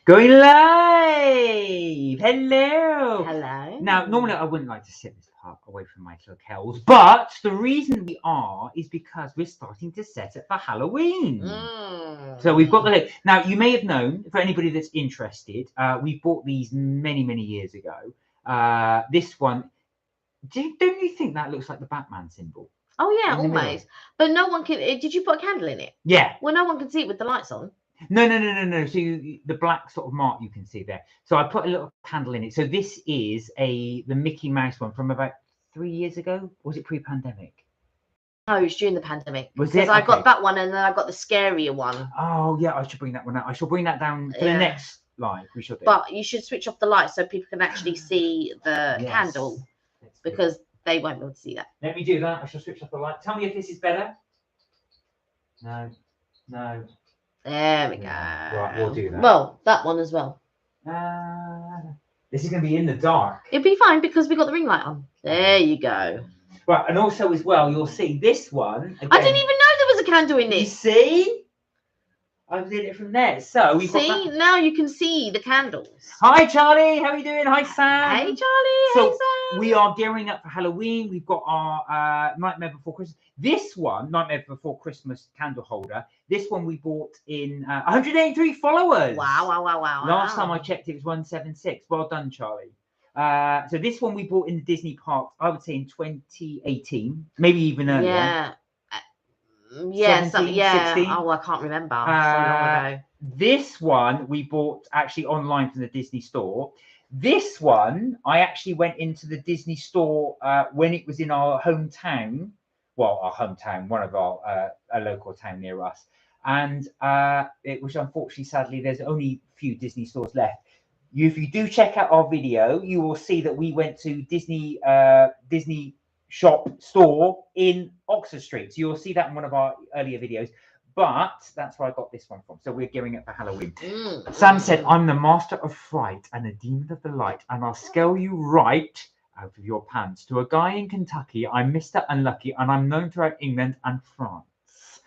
Going live! Hello! Hello. Now, normally I wouldn't like to sit this part away from my little Kells, but the reason we are is because we're starting to set it for Halloween. So we've got the... Now, you may have known, for anybody that's interested, we bought these many, many years ago. This one, don't you think that looks like the Batman symbol? Oh, yeah, almost. But no one can... Did you put a candle in it? Yeah. Well, no one can see it with the lights on. No. So the black sort of mark you can see there. So I put a little candle in it. So this is the Mickey Mouse one from about 3 years ago. Was it pre-pandemic? No, it was during the pandemic. Was because it? I got that one and then I got the scarier one. Oh yeah, I should bring that one out. I shall bring that down for the next live. We should do. But you should switch off the lights so people can actually see the candle, because they won't be able to see that. Let me do that. I shall switch off the light. Tell me if this is better. No. There we go. Right, we'll do that. Well, that one as well. This is going to be in the dark. It'll be fine because we got the ring light on. There you go. Right, and also as well, you'll see this one. Again, I didn't even know there was a candle in it. You see? I did it from there. So we've got that. Now you can see the candles. Hi Charlie, how are you doing? Hi Sam. Hey Charlie. So hey Sam. We are gearing up for Halloween. We've got our Nightmare Before Christmas. This one, Nightmare Before Christmas candle holder. This one we bought in 183 followers. Wow. Last time I checked, it was 176. Well done, Charlie. So this one we bought in the Disney park, I would say in 2018, maybe even earlier. Yeah, 16. Oh, I can't remember. So long ago. This one we bought actually online from the Disney store. This one I actually went into the Disney store when it was in our hometown. Well, our hometown, one of our a local town near us, and it was unfortunately, sadly, there's only a few Disney stores left. If you do check out our video, you will see that we went to Disney shop store in Oxford Street. So you'll see that in one of our earlier videos. But that's where I got this one from. So we're gearing up for Halloween. Sam said, I'm the master of fright and a demon of the light, and I'll scare you right out of your pants. To a guy in Kentucky, I'm Mr. Unlucky, and I'm known throughout England and France.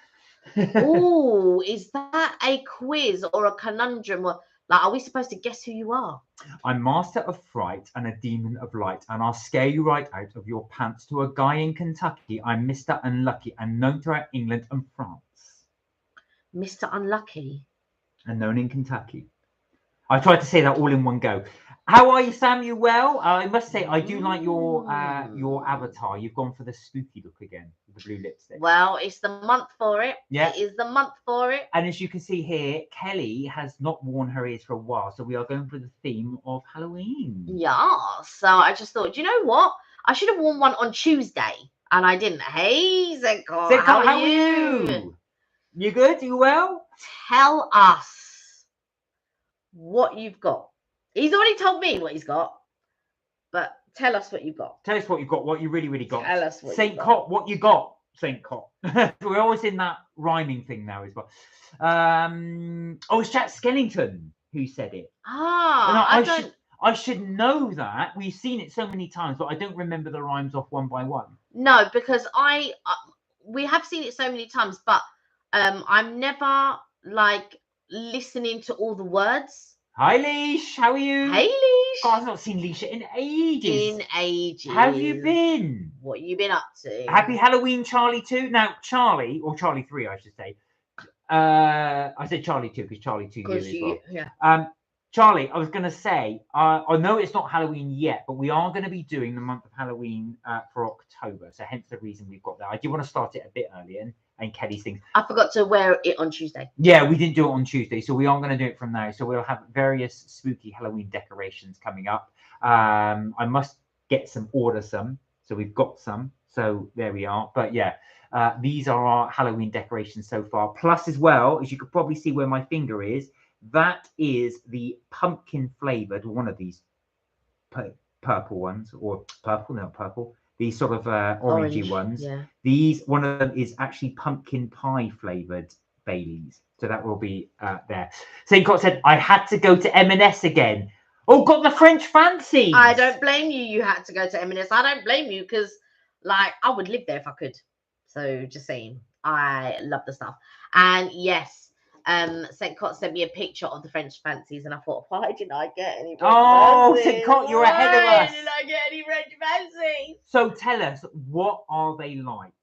Oh, is that a quiz or a conundrum? Like, are we supposed to guess who you are? I'm master of fright and a demon of light, and I'll scare you right out of your pants. To a guy in Kentucky, I'm Mr. Unlucky and known throughout England and France. Mr. Unlucky? And known in Kentucky. I tried to say that all in one go. How are you, Sam? You well? I must say, I do like your avatar. You've gone for the spooky look again, with the blue lipstick. Well, it's the month for it. Yeah. It is the month for it. And as you can see here, Kelly has not worn her ears for a while, so we are going for the theme of Halloween. Yeah. So I just thought, you know what? I should have worn one on Tuesday, and I didn't. Hey, Zenko, how are you? You good? You well? Tell us what you've got. He's already told me what he's got, but tell us what you've got. Tell us what you've got, what you really, really got. Tell us what Saint Cot, what you got, Saint Cot. We're always in that rhyming thing now as well. Oh, it's Jack Skellington who said it. I should know that. We've seen it so many times, but I don't remember the rhymes off one by one. No, because we have seen it so many times, but I'm never like listening to all the words. Hi, Leash. How are you? Hey, Leash. God, I've not seen Leisha in ages. How have you been? What have you been up to? Happy Halloween, Charlie 2. Now, Charlie, or Charlie 3, I should say. I said Charlie 2 because Charlie 2 years as well. Yeah. Charlie, I was going to say, I know it's not Halloween yet, but we are going to be doing the month of Halloween for October. So hence the reason we've got that. I do want to start it a bit earlier and Kelly's things. I forgot to wear it on Tuesday. Yeah, we didn't do it on Tuesday. So we are going to do it from now. So we'll have various spooky Halloween decorations coming up. I must order some. So we've got some. So there we are. But yeah, these are our Halloween decorations so far. Plus as well, as you could probably see where my finger is, that is the pumpkin flavored, one of these purple ones, or purple, these sort of orangey ones. Yeah. One of them is actually pumpkin pie flavored Baileys. So that will be there. St. Cot said, I had to go to M&S again. Oh, got the French fancy. I don't blame you. You had to go to M&S. I don't blame you because, like, I would live there if I could. So just saying, I love the stuff. And yes, St. Cot sent me a picture of the French fancies, and I thought, why didn't I get any French Oh, St. fancies? Cot, you're ahead of Why us. didn't I get any French fancies? So tell us, what are they like?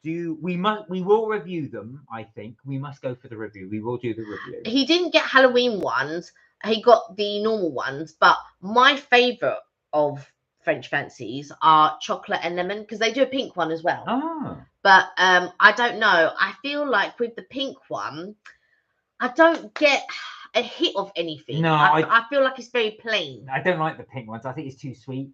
We will review them, I think. We must go for the review. We will do the review. He didn't get Halloween ones. He got the normal ones, but my favorite of French fancies are chocolate and lemon, because they do a pink one as well. Ah. But I don't know. I feel like with the pink one, I don't get a hit of anything. No, I feel like it's very plain. I don't like the pink ones. I think it's too sweet.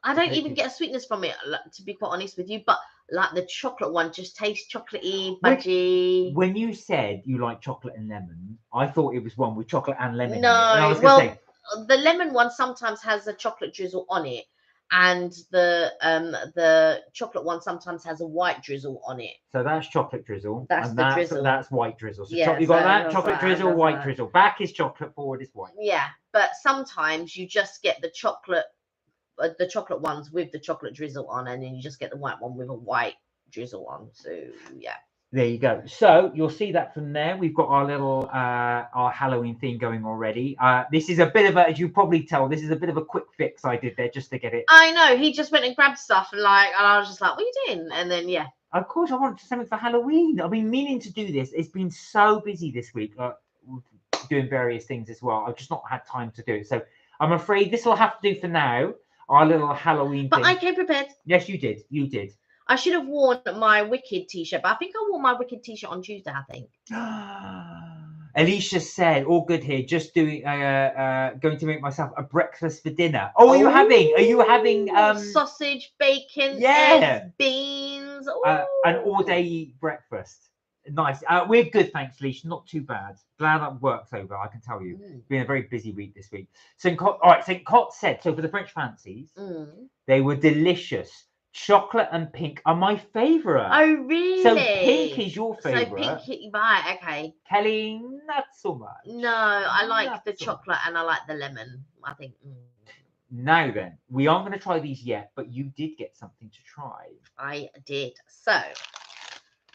I don't even get a sweetness from it, to be quite honest with you. But like the chocolate one just tastes chocolatey, fudgy. When you said you like chocolate and lemon, I thought it was one with chocolate and lemon. No, in it. And I was well, say, the lemon one sometimes has a chocolate drizzle on it, and the chocolate one sometimes has a white drizzle on it. So that's chocolate drizzle. That's and the drizzle. That's white drizzle. So Yeah, you got so that that's chocolate right, drizzle, that's white right. drizzle. Back is chocolate, forward is white. Yeah, but sometimes you just get the chocolate ones with the chocolate drizzle on, and then you just get the white one with a white drizzle on. So yeah. There you go. So you'll see that from there. We've got our little our Halloween theme going already. This is a bit of a, as you probably tell, this is a bit of a quick fix I did there just to get it. I know, he just went and grabbed stuff and I was just like, what are you doing? And then yeah. Of course, I wanted something for Halloween. I've been meaning to do this. It's been so busy this week, doing various things as well. I've just not had time to do it. So I'm afraid this will have to do for now. Our little Halloween But thing. I came prepared. Yes, you did. You did. I should have worn my Wicked t-shirt, but I think I wore my Wicked t-shirt on Tuesday, I think. Alicia said, all good here, just doing going to make myself a breakfast for dinner. Oh, are you having sausage, bacon, yeah, eggs, beans, an all-day breakfast? Nice. We're good, thanks, Alicia. Not too bad. Glad that work's over, I can tell you. It's been a very busy week this week. St. Cot said, so for the French fancies, they were delicious. Chocolate and pink are my favourite. Oh, really? So pink is your favourite. So pink, right, okay. Kelly, not so much. No, I like not the so chocolate and I like the lemon, I think. Now then, we aren't going to try these yet, but you did get something to try. I did. So,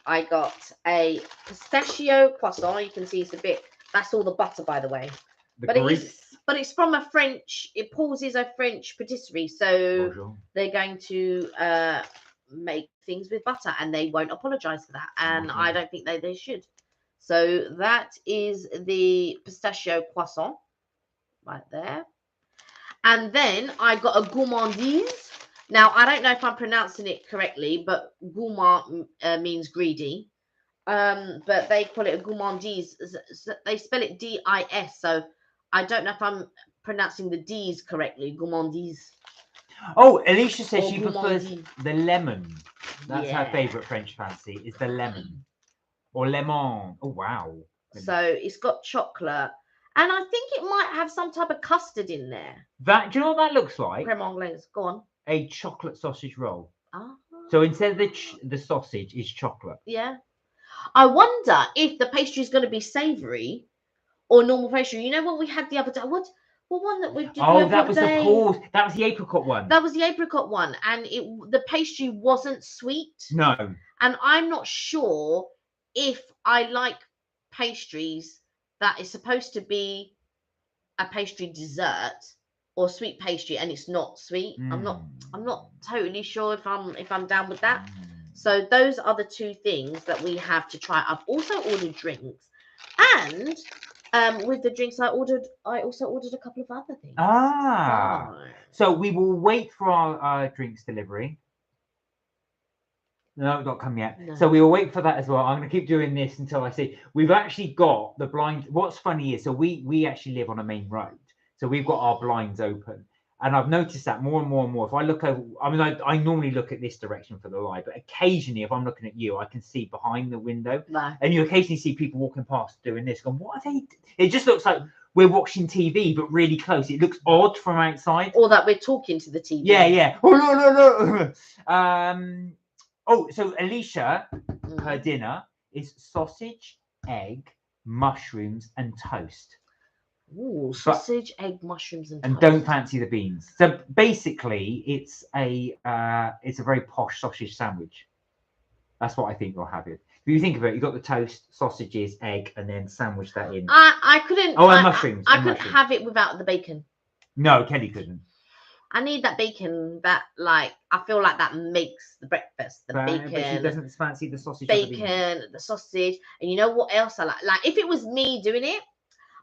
I got a pistachio croissant. You can see it's a bit, that's all the butter, by the way. But it's from a French, Paul's is a French patisserie, so Bonjour. They're going to make things with butter, and they won't apologize for that, and I don't think they should. So that is the pistachio croissant right there. And then I got a gourmandise. Now, I don't know if I'm pronouncing it correctly, but gourmand means greedy. But they call it a gourmandise. They spell it D-I-S, so I don't know if I'm pronouncing the D's correctly. Gourmandise. Oh, Alicia says she prefers the lemon. That's her favourite French fancy, is the lemon. Or lemon. Oh, wow. So it's got chocolate. And I think it might have some type of custard in there. Do you know what that looks like? Crème anglaise. Go on. A chocolate sausage roll. Oh. So instead of the sausage is chocolate. Yeah. I wonder if the pastry is going to be savoury or normal pastry. You know what we had the other day? What one that we did? Oh, that was that was the apricot one. That was the apricot one, and the pastry wasn't sweet. No. And I'm not sure if I like pastries that is supposed to be a pastry dessert or sweet pastry, and it's not sweet. I'm not totally sure if I'm down with that. So those are the two things that we have to try. I've also ordered drinks, and with the drinks I also ordered a couple of other things. So we will wait for our drinks delivery. No, not come yet. No. So we will wait for that as well. I'm going to keep doing this until I see. We've actually got the blind. What's funny is, so we actually live on a main road, so we've got our blinds open. And I've noticed that more and more and more. If I look over, I mean, I normally look at this direction for the light, but occasionally, if I'm looking at you, I can see behind the window. No. And you occasionally see people walking past doing this, going, what are they? It just looks like we're watching TV, but really close. It looks odd from outside. Or that we're talking to the TV. Yeah, yeah. Oh, no. So Alicia, her dinner is sausage, egg, mushrooms, and toast. Ooh, sausage, egg, mushrooms, and toast. Don't fancy the beans. So basically, it's a very posh sausage sandwich. That's what I think you'll have it. But you think of it, you got the toast, sausages, egg, and then sandwich that in. I couldn't. Oh, and mushrooms. I couldn't have it without the bacon. No, Kelly couldn't. I need that bacon. That I feel like that makes the breakfast. The bacon. But she doesn't fancy the sausage. Bacon, the sausage, and you know what else I like? Like if it was me doing it,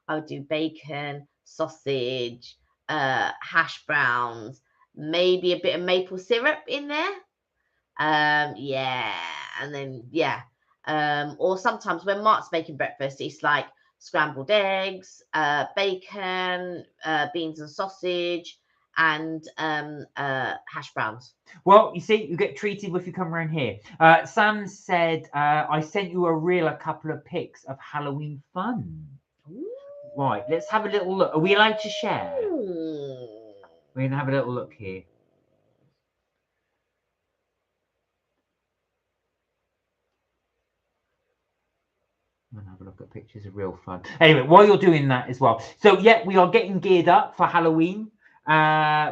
I would do bacon, sausage, hash browns, maybe a bit of maple syrup in there. Yeah, and then or sometimes when Mark's making breakfast, it's like scrambled eggs, bacon, beans and sausage, and hash browns. Well, you see, you get treated if you come around here. Sam said, I sent you a reel, a couple of pics of Halloween fun. Ooh. Right, let's have a little look. Are we allowed to share? Ooh. We're going to have a little look here. I'm going to have a look at pictures of real fun. Anyway, while you're doing that as well. So, yeah, we are getting geared up for Halloween.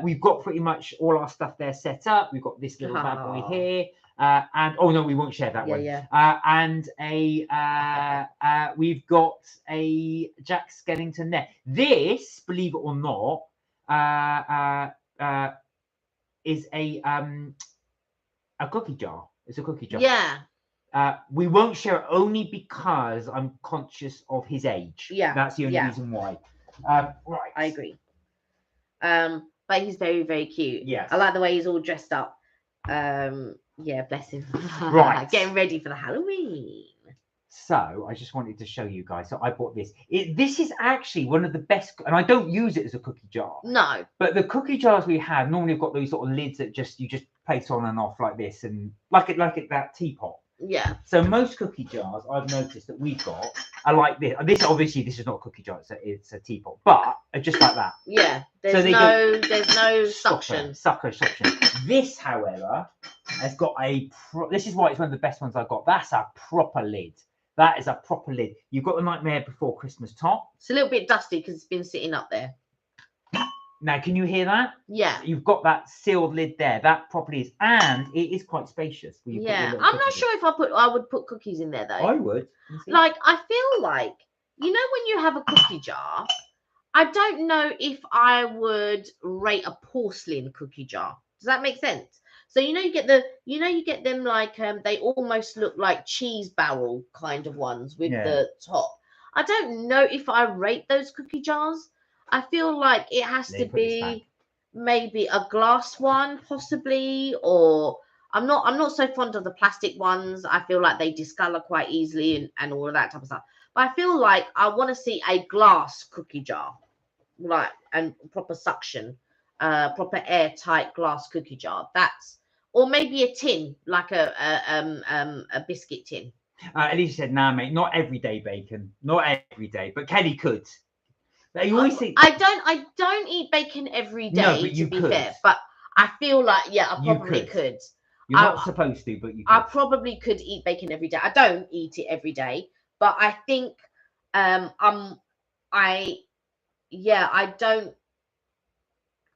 We've got pretty much all our stuff there set up. We've got this little bad boy here. And oh no, we won't share that one. Yeah. And we've got a Jack Skellington there. This, believe it or not, is a cookie jar. It's a cookie jar. Yeah. We won't share it only because I'm conscious of his age. Yeah. That's the only reason why. Right. I agree. But he's very, very cute. Yes. I like the way he's all dressed up. Yeah, bless him. Right. Getting ready for the Halloween. So I just wanted to show you guys. So I bought this. This is actually one of the best, and I don't use it as a cookie jar. No. But the cookie jars we have normally have got those sort of lids that you just place on and off like this, and like that teapot. Yeah. So most cookie jars I've noticed that we've got are like this. This obviously this is not a cookie jar; it's a teapot, but just like that. Yeah. There's no suction. Suction. This, however, has got this is why it's one of the best ones I've got. That's a proper lid. That is a proper lid. You've got the Nightmare Before Christmas top. It's a little bit dusty because it's been sitting up there. Now, can you hear that? Yeah. You've got that sealed lid there. That properly is, and it is quite spacious. Yeah. I'm not sure if I would put cookies in there though. I would. Like I feel like when you have a cookie jar, I don't know if I would rate a porcelain cookie jar. Does that make sense? So you get them like they almost look like cheese barrel kind of ones with the top. I don't know if I rate those cookie jars. I feel like it has to be maybe a glass one, possibly, or I'm not so fond of the plastic ones. I feel like they discolor quite easily and all of that type of stuff. But I feel like I want to see a glass cookie jar, like and proper suction, proper airtight glass cookie jar. Or maybe a tin, like a biscuit tin. Alicia said, "Nah, mate, not every day bacon, not every day, but Kelly could." You always think I don't eat bacon every day. No, but to be fair, but I feel like I probably could. You're not supposed to, but you could. I probably could eat bacon every day. I don't eat it every day, but I think I don't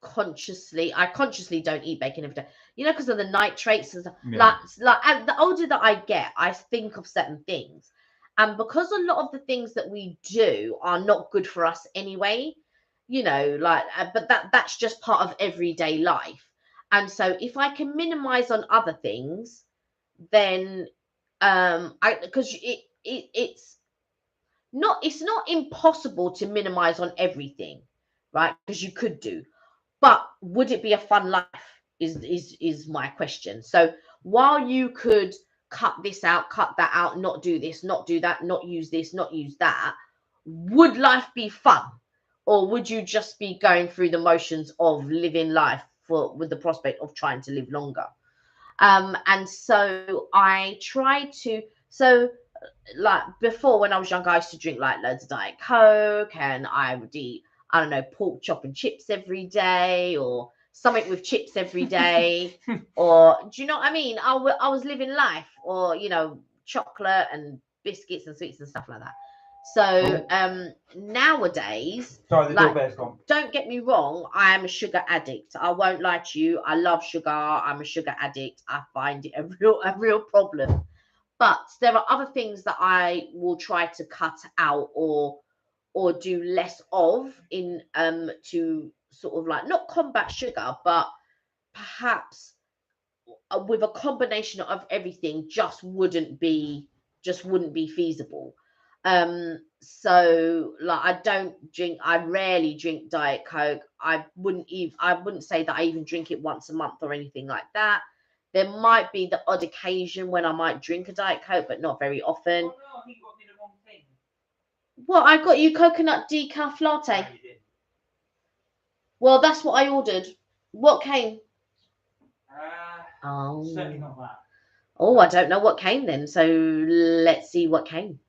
consciously don't eat bacon every day. Because of the nitrates and stuff. Yeah. Like the older that I get, I think of certain things. And because a lot of the things that we do are not good for us anyway, but that's just part of everyday life. And so if I can minimize on other things, then because it's not impossible to minimize on everything, right? Because you could do, but would it be a fun life is my question. So while you could cut this out, cut that out, not do this, not do that, not use this, not use that, would life be fun? Or would you just be going through the motions of living life with the prospect of trying to live longer? And so I try to, like before when I was younger, I used to drink like loads of Diet Coke, and I would eat, I don't know, pork chop and chips every day, or something with chips every day, or do you know what I mean? I was living life, or chocolate and biscuits and sweets and stuff like that. So nowadays, sorry, the doorbell's gone. Don't get me wrong, I am a sugar addict. I won't lie to you. I love sugar. I'm a sugar addict. I find it a real problem. But there are other things that I will try to cut out or do less of in to sort of like not combat sugar, but perhaps with a combination of everything just wouldn't be feasible. So like I rarely drink Diet Coke. I wouldn't say that I even drink it once a month or anything like that. There might be the odd occasion when I might drink a Diet Coke, but not very often. Oh no, I think you got me the wrong thing. Well, I got you coconut decaf latte. No, you didn't. Well, that's what I ordered. What came? Certainly not that. Oh, I don't know what came then. So let's see what came.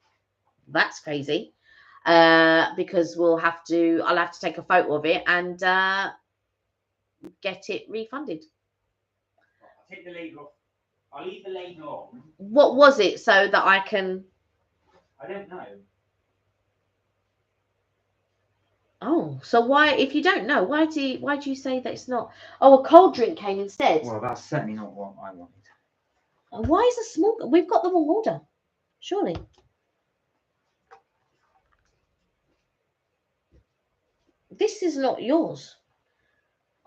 That's crazy. Because I'll have to take a photo of it and get it refunded. I'll take the label off. I'll leave the label on. What was it so that I can? I don't know. Oh, so why? If you don't know, why do you say that it's not? Oh, a cold drink came instead. Well, that's certainly not what I wanted. Why is a small? We've got the wrong order, surely. This is not yours.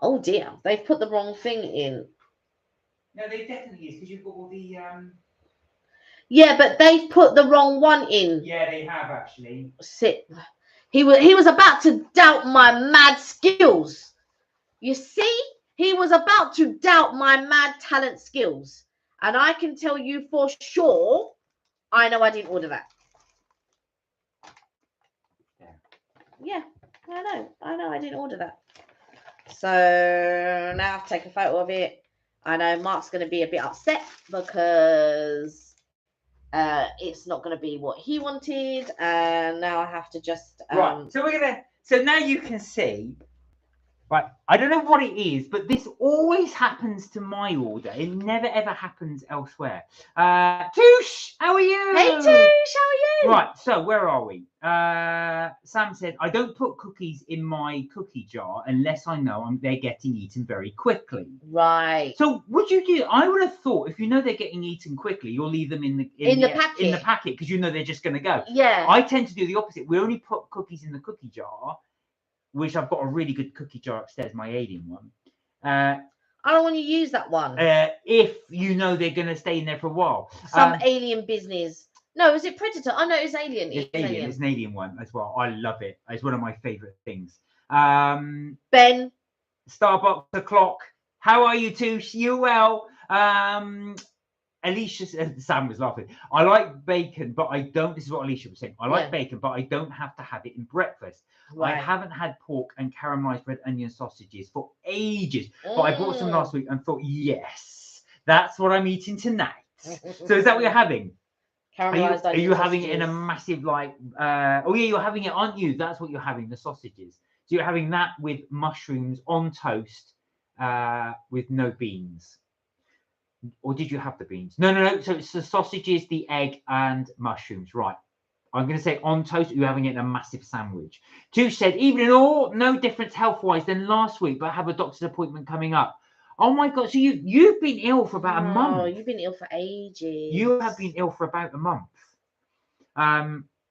Oh dear, they've put the wrong thing in. No, they definitely is because you've got all the. Yeah, but they've put the wrong one in. Yeah, they have actually. Sit. He was about to doubt my mad skills. You see, he was about to doubt my mad talent skills, and I can tell you for sure, I know I didn't order that. Yeah, I know I didn't order that. So now I have to take a photo of it. I know Mark's going to be a bit upset because it's not going to be what he wanted, and now I have to just right. So now you can see. Right, I don't know what it is, but this always happens to my order. It never ever happens elsewhere. Toosh, how are you? Hey Toosh, how are you? Right, so where are we? Sam said, I don't put cookies in my cookie jar unless I know they're getting eaten very quickly. Right. So would you do? I would have thought if you know they're getting eaten quickly, you'll leave them in the packet because you know they're just going to go. Yeah. I tend to do the opposite. We only put cookies in the cookie jar, which I've got a really good cookie jar upstairs, my alien one. I don't want to use that one. If you know they're going to stay in there for a while. Some alien business. No, is it Predator? Oh, no, it's Alien. It's Alien. It's an Alien one as well. I love it. It's one of my favourite things. Ben. Starbucks o'clock. How are you two? You well? Alicia, Sam was laughing. I like bacon, but I don't. This is what Alicia was saying. I like bacon, but I don't have to have it in breakfast. Right. I haven't had pork and caramelized red onion sausages for ages, but I bought some last week and thought, yes, that's what I'm eating tonight. So is that what you're having? Caramelized are you having it in a massive oh yeah, you're having it, aren't you? That's what you're having, the sausages. So you're having that with mushrooms on toast with no beans. Or did you have the beans? No. So it's the sausages, the egg, and mushrooms. Right. I'm going to say on toast, you're having it in a massive sandwich. Toosh said, even in all, no difference health-wise than last week, but I have a doctor's appointment coming up. Oh my God. So you've been ill for about a month. Oh, you've been ill for ages. You have been ill for about a month.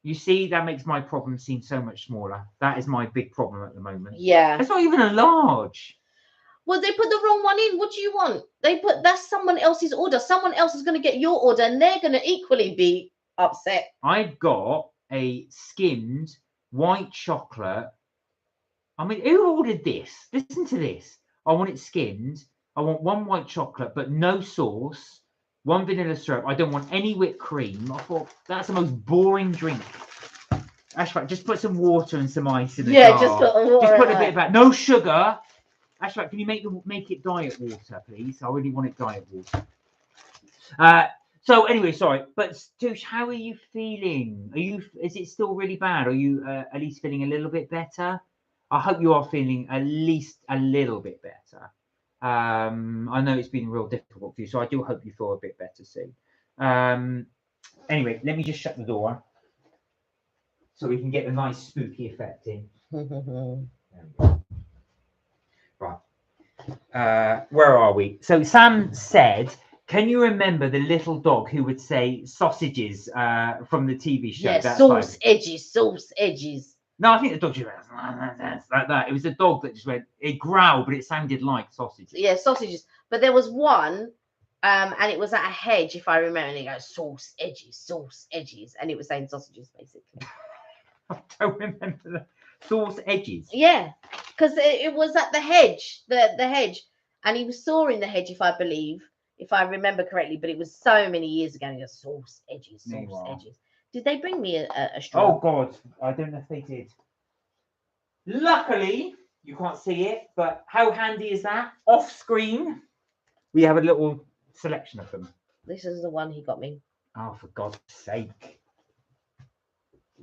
You see, that makes my problem seem so much smaller. That is my big problem at the moment. Yeah. It's not even a large. Well, they put the wrong one in. What do you want? That's someone else's order. Someone else is going to get your order, and they're going to equally be upset. I've got a skimmed white chocolate. I mean, who ordered this? Listen to this. I want it skimmed. I want one white chocolate, but no sauce. One vanilla syrup. I don't want any whipped cream. I thought that's the most boring drink. Ashfaq, just put some water and some ice in the jar. Just put water. Just put a bit of that. No sugar. Ashfaq, can you make it diet water, please? I really want it diet water. So anyway, sorry, but Toosh, how are you feeling? Is it still really bad? Are you at least feeling a little bit better? I hope you are feeling at least a little bit better. I know it's been real difficult for you, so I do hope you feel a bit better soon. Anyway, let me just shut the door so we can get the nice spooky effect in. There we go. Right. Where are we? So Sam said, Can you remember the little dog who would say sausages from the TV show? Yeah, That's sauce edges, sauce edges. No, I think the dog just went like that. It was a dog that just went, it growled, but it sounded like sausages. Yeah, sausages. But there was one, and it was at a hedge, if I remember, and it goes sauce edges, and it was saying sausages, basically. I don't remember the sauce edges. Yeah, because it was at the hedge, the hedge, and he was sawing the hedge, if I remember correctly, but it was so many years ago. And he goes, sauce edges, sauce edges. Did they bring me a straw? Oh God, I don't know if they did. Luckily, you can't see it, but how handy is that? Off screen, we have a little selection of them. This is the one he got me. Oh, for God's sake.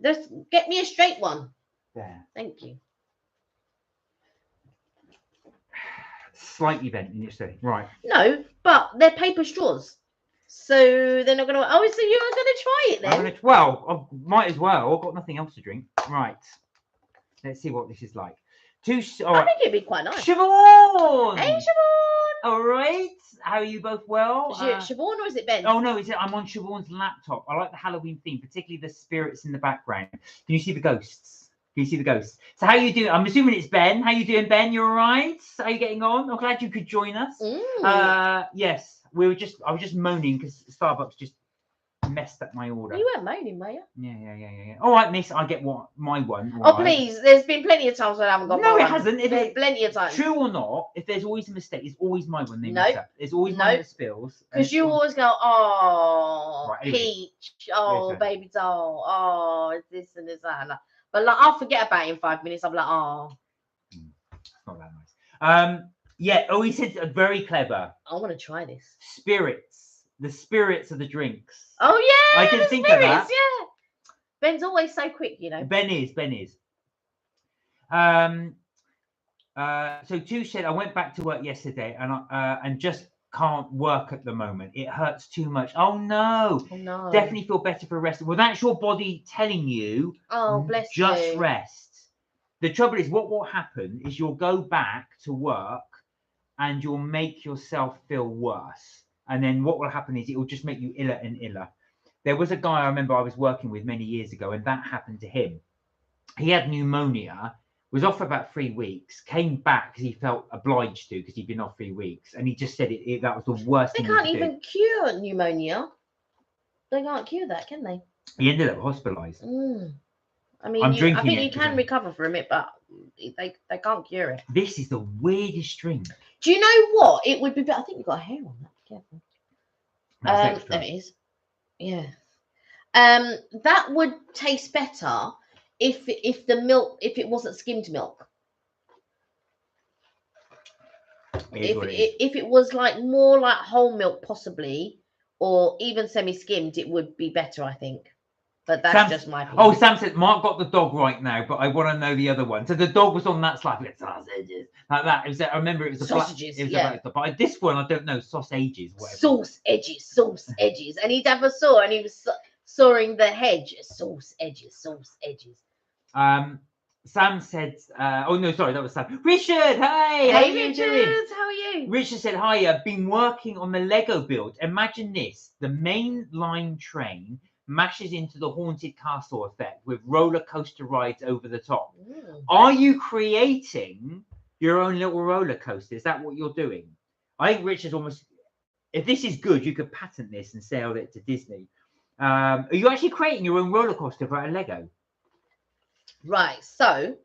Just get me a straight one. There. Thank you. Slightly bent in your study. Right. No, but they're paper straws. So they're not going to... Oh, so you're going to try it then? Well, I might as well. I've got nothing else to drink. Right. Let's see what this is like. I think it'd be quite nice. Siobhan! Hey, Siobhan! All right. How are you both well? Is it Siobhan or is it Ben? Oh, no. I'm on Siobhan's laptop. I like the Halloween theme, particularly the spirits in the background. Can you see the ghosts? Can you see the ghosts? So how are you doing? I'm assuming it's Ben. How you doing, Ben? You all right? How are you getting on? I'm glad you could join us. Yes. I was just moaning because Starbucks just messed up my order. You weren't moaning, were you? Yeah. All right, miss. I get my one. Oh, right. Please. There's been plenty of times when I haven't got No, my it one. hasn't. There's plenty of times. True or not, if there's always a mistake, it's always my one they mess up. There's always one that spills. Because you always go, oh, right, anyway. Peach, oh, baby doll, oh, it's this and this and that. But like, I'll forget about it in 5 minutes. I'm like, oh. It's not that nice. Yeah. Oh, he said very clever. I want to try this. Spirits. The spirits of the drinks. Oh yeah. I can think of that. Yeah. Ben's always so quick, you know. Ben is. So Tu said I went back to work yesterday and just can't work at the moment. It hurts too much. Oh no. Definitely feel better for rest. Well, that's your body telling you. Oh, bless you. Just rest. The trouble is, what will happen is you'll go back to work and you'll make yourself feel worse. And then what will happen is it will just make you iller and iller. There was a guy I remember I was working with many years ago, and that happened to him. He had pneumonia, was off for about 3 weeks, came back because he felt obliged to because he'd been off 3 weeks. And he just said that was the worst thing. They can't even cure pneumonia. They can't cure that, can they? He ended up hospitalised. I mean, I think you can recover from it, but they can't cure it. This is the weirdest drink. Do you know what? It would be better. I think you've got a hair on that. Careful. There it is. Yeah. That would taste better if it wasn't skimmed milk. If it was like more like whole milk, possibly, or even semi-skimmed, it would be better, I think. But that's just my opinion. Oh, Sam said Mark got the dog right now, but I want to know the other one. So the dog was on that slide, sausages, like that. It was. I remember it was a sausages. But this one, I don't know, sausages. Sauce edges, and he'd have a saw, and he was sawing the hedge. Sauce edges. Sam said, oh no, sorry, that was Sam. Richard, hey, how are you doing? How are you? Richard said, hi, I've been working on the Lego build. Imagine this: the main line train mashes into the haunted castle effect with roller coaster rides over the top. Are you creating your own little roller coaster? Is that what you're doing? I think Richard's almost, if this is good, you could patent this and sell it to Disney. Are you actually creating your own roller coaster for a Lego? Right, so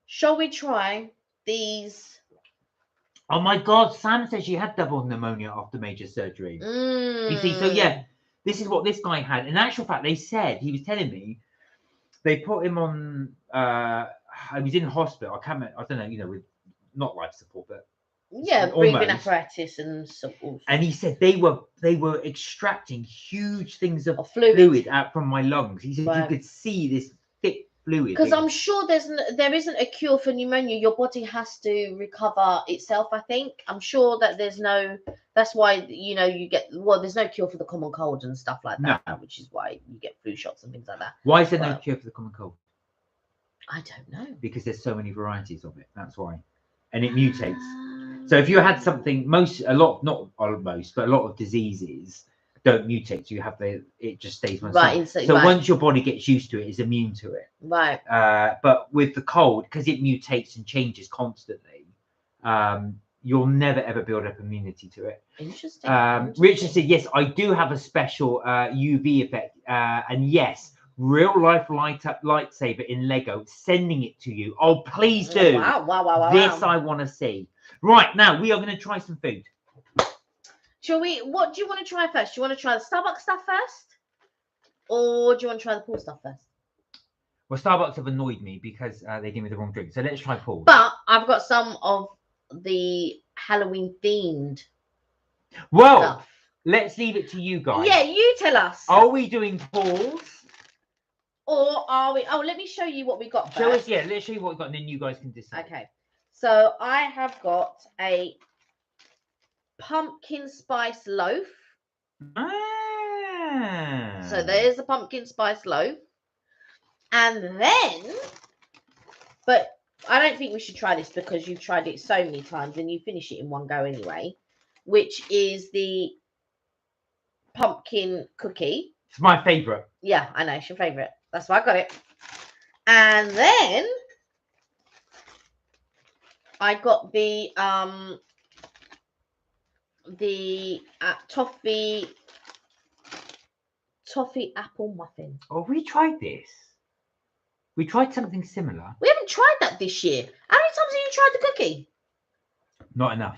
shall we try these? Oh my God, Sam says she had double pneumonia after major surgery. You see, so yeah, this is what this guy had. In actual fact, they said, he was telling me, they put him on, he was in hospital. I don't know, with not life support, but breathing apparatus and sort of. And he said they were extracting huge things of fluid out from my lungs. He said you could see this thick fluid. Because I'm sure there isn't a cure for pneumonia. Your body has to recover itself, I think. I'm sure that that's why, you get, there's no cure for the common cold and stuff like that, which is why you get flu shots and things like that. Why is there no cure for the common cold? I don't know. Because there's so many varieties of it. That's why. And it mutates. So if you had something, a lot of diseases don't mutate. So you have it just stays one side. So once your body gets used to it, it's immune to it. Right. But with the cold, because it mutates and changes constantly, you'll never ever build up immunity to it. Interesting. Richard said, yes, I do have a special UV effect. And yes, real life lightsaber in Lego, sending it to you. Oh, please do. Wow. This I want to see. Right, now we are going to try some food. Shall we? What do you want to try first? Do you want to try the Starbucks stuff first? Or do you want to try the pool stuff first? Well, Starbucks have annoyed me because they gave me the wrong drink. So let's try pool. But I've got some of the Halloween themed stuff. Let's leave it to you guys. Yeah, you tell us. Are we doing pools? Or are we? Oh, let me show you what we got first. Let's show you what we got, and then you guys can decide. Okay. So I have got a pumpkin spice loaf. So there's a pumpkin spice loaf. And then, but I don't think we should try this because you've tried it so many times and you finish it in one go anyway, which is the pumpkin cookie. It's my favourite. Yeah, I know, it's your favourite. That's why I got it. And then I got the toffee apple muffin. Oh, we tried this. We tried something similar. We haven't tried that this year. How many times have you tried the cookie? Not enough.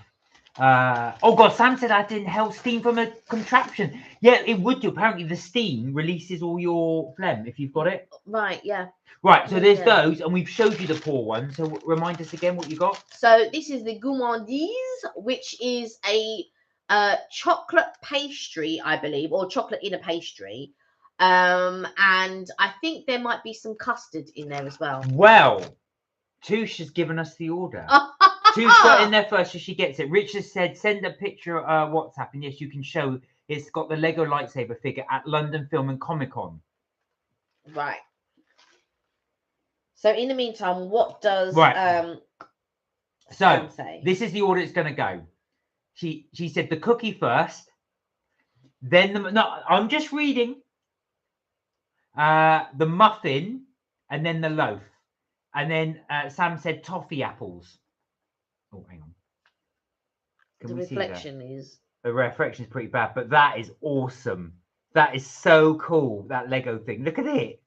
Oh God, Sam said that didn't help steam from a contraption. Yeah, it would do. Apparently the steam releases all your phlegm if you've got it. Right, yeah. Right, so there's those, and we've showed you the poor one. So remind us again what you got. So this is the gourmandise, which is a chocolate pastry, I believe, or chocolate in a pastry. And I think there might be some custard in there as well. Well, Touche has given us the order. Touche got in there first, so she gets it. Richard said, send a picture WhatsApp, and yes, you can show. It's got the Lego lightsaber figure at London Film and Comic Con. Right. So in the meantime, what does so say? This is the order it's going to go. She said the cookie first, then I'm just reading. The muffin, and then the loaf, and then Sam said toffee apples. Oh, hang on. The reflection is pretty bad, but that is awesome. That is so cool. That Lego thing. Look at it.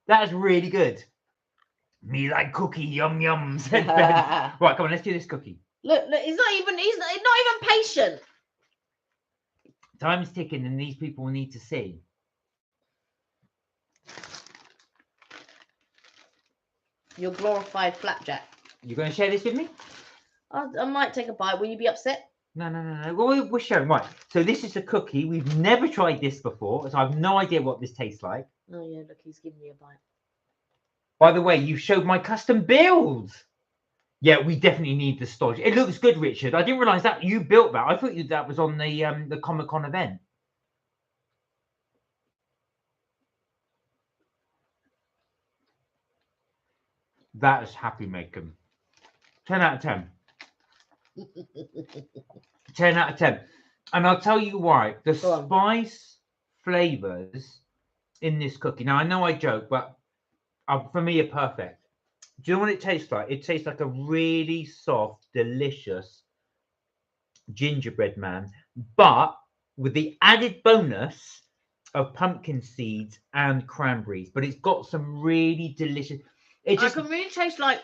That is really good. Me like cookie, yum yum. Said Ben. Right, come on, let's do this cookie. Look, he's not even patient. Time's ticking, and these people need to see. Your glorified flapjack. You're going to share this with me? I might take a bite. Will you be upset? No. Well, we're sharing. Right. So this is a cookie. We've never tried this before, so I have no idea what this tastes like. Oh, yeah. Look, he's giving me a bite. By the way, you showed my custom build. Yeah, we definitely need the storage. It looks good, Richard. I didn't realise that you built that. I thought that was on the Comic-Con event. That is happy making. 10 out of 10. 10 out of 10. And I'll tell you why. The spice flavours in this cookie. Now, I know I joke, but for me, are perfect. Do you know what it tastes like? It tastes like a really soft, delicious gingerbread man, but with the added bonus of pumpkin seeds and cranberries. But it's got some really delicious... I can really taste like...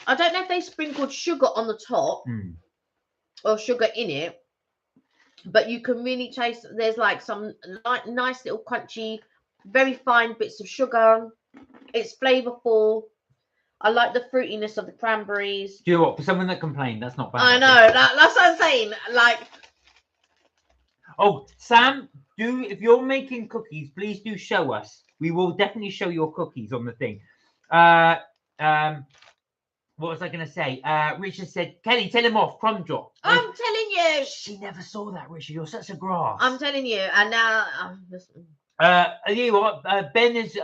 I don't know if they sprinkled sugar on the top or sugar in it, but you can really taste... There's like some nice little crunchy, very fine bits of sugar. It's flavourful. I like the fruitiness of the cranberries. Do you know what? For someone that complained, that's not bad. I know. That's what I'm saying. Like... Oh, Sam, if you're making cookies, please do show us. We will definitely show your cookies on the thing. What was I going to say? Richard said, Kelly, tell him off. Crumb drop. I'm telling you. She never saw that, Richard. You're such a grass. I'm telling you. And now I'm just... You know what? Ben has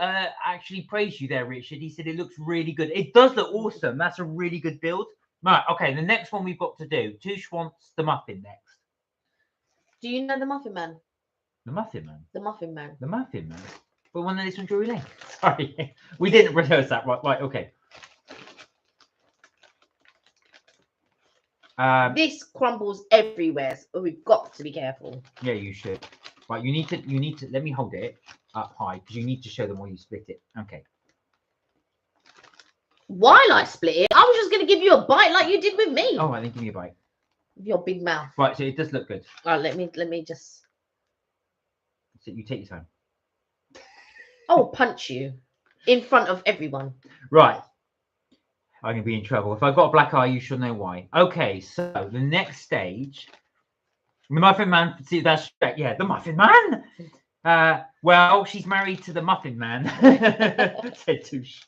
actually praised you there, Richard. He said it looks really good. It does look awesome. That's a really good build. Right, okay, the next one we've got to do. Touche wants the muffin next. Do you know the Muffin Man? The Muffin Man? The Muffin Man. The Muffin Man? But one that is from Drury Lane. Sorry, we didn't rehearse that. Right, okay. This crumbles everywhere, so we've got to be careful. Yeah, you should. Right, you need to, let me hold it up high, because you need to show them while you split it. Okay. While I split it, I was just going to give you a bite like you did with me. Oh, right, then give me a bite. With your big mouth. Right, so it does look good. All right, let me just... So you take your time. I'll punch you in front of everyone. Right. I'm going to be in trouble. If I've got a black eye, you should know why. Okay, so the next stage... The Muffin Man, see, that's right. Yeah, the Muffin Man. Well, she's married to the Muffin Man. Said Touche.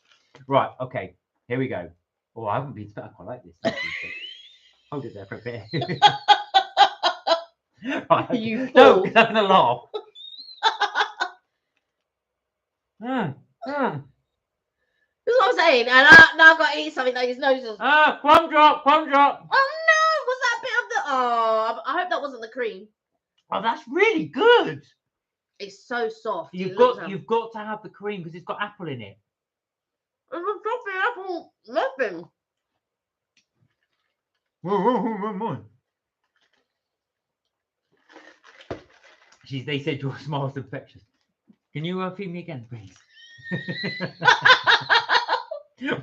Right, okay, here we go. Oh, I haven't been I quite like this. Hold it there for a bit. Right, okay. You No, fool. I'm gonna laugh. Mm. That's what I'm saying. And now I've got to eat something that his nose is... Ah, crumb drop, crumb drop. Oh no! Was that a bit of the... Oh, I hope that wasn't the cream. Oh, that's really good. It's so soft. You've got to have the cream because it's got apple in it. It's a toffee apple muffin. They said your smile's infectious. Can you feed me again, please?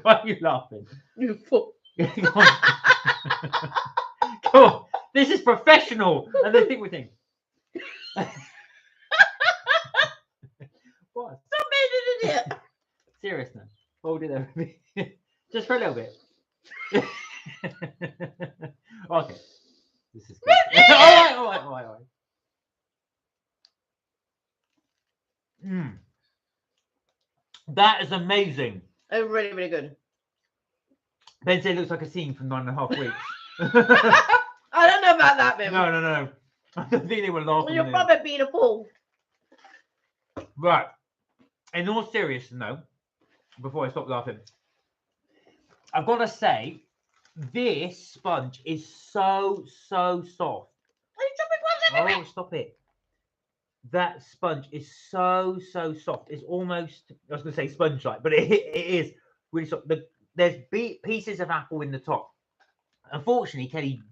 Why are you laughing? You fool. Come on. Come on. This is professional. And they think we're thinking. What? Stop being an idiot. Seriousness. Hold it there. Just for a little bit. Okay. This is good. All right. That is amazing. It's really, really good. Ben said it looks like a scene from 9.5 Weeks. I don't know about that, baby. No. I don't think they were laughing. You're probably being a fool. Right. In all seriousness, though, before I stop laughing, I've got to say, this sponge is so soft. Are you dropping one? Oh, stop it. That sponge is so soft. It's almost, I was going to say sponge-like, but it is really soft. There's pieces of apple in the top. Unfortunately, Kelly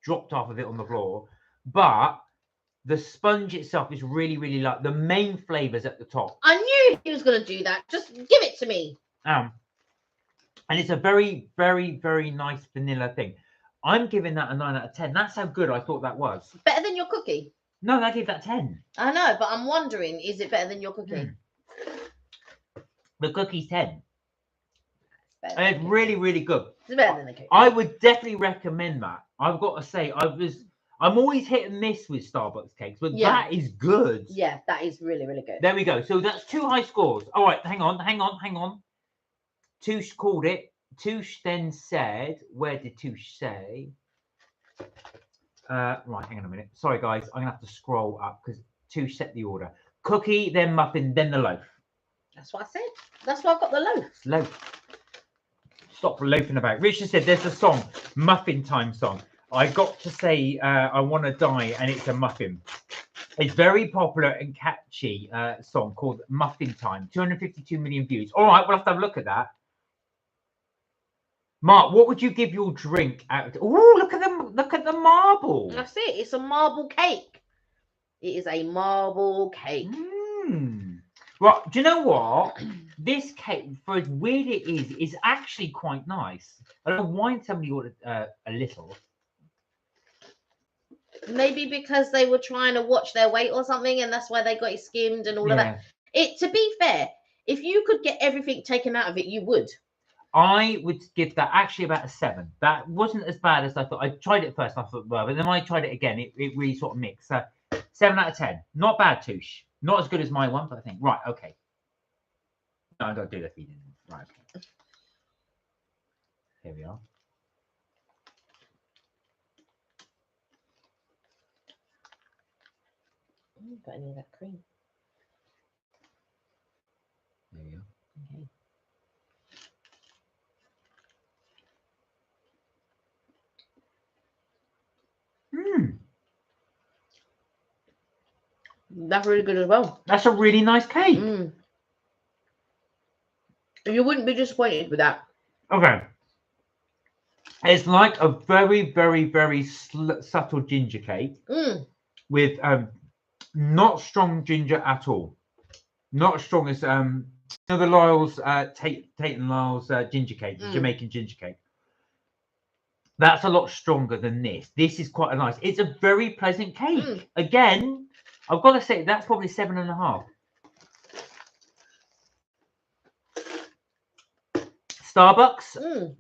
dropped half of it on the floor, but the sponge itself is really, really light. The main flavours at the top. I knew he was going to do that. Just give it to me. And it's a very, very, very nice vanilla thing. I'm giving that a 9 out of 10. That's how good I thought that was. Better than your cookie? No, I gave that 10. I know, but I'm wondering, is it better than your cookie? The cookie's 10. It's And it's really, really good. It's better than the cookie. I would definitely recommend that. I've got to say, I'm always hit and miss with Starbucks cakes, but that is good. Yeah, that is really, really good. There we go. So that's 2 high scores. All right, hang on. Touche called it. Touche then said, where did Touche say? Right, hang on a minute. Sorry, guys. I'm going to have to scroll up because Touche set the order. Cookie, then muffin, then the loaf. That's what I said. That's why I've got the loaf. Loaf. Stop loafing about. Richard said there's a song, Muffin Time song. I got to say I Want to Die, and it's a muffin. It's very popular and catchy song called Muffin Time. 252 million views. All right, we'll have to have a look at that. Mark, what would you give your drink out? Oh, look at the marble. That's it. It's a marble cake. It is a marble cake. Right, do you know what? This cake, for as weird it is actually quite nice. I don't know why somebody ordered a little. Maybe because they were trying to watch their weight or something, and that's why they got it skimmed and all of that. To be fair, if you could get everything taken out of it, you would. I would give that actually about a 7. That wasn't as bad as I thought. I tried it first, I thought, well, but then when I tried it again, it really sort of mixed. 7 out of 10. Not bad, Touche. Not as good as my one, but I think. Right, okay. No, I've got to do the feeding. Right, okay. Here we are. I haven't got any of that cream. There we go. Okay. That's really good as well. That's a really nice cake. You wouldn't be disappointed with that. Okay. It's like a very, very, very subtle ginger cake with not strong ginger at all. Not as strong as the Lyle's Tate and Lyle's ginger cake, the Jamaican ginger cake. That's a lot stronger than this. This is quite a nice. It's a very pleasant cake. Again, I've got to say that's probably 7.5. Starbucks,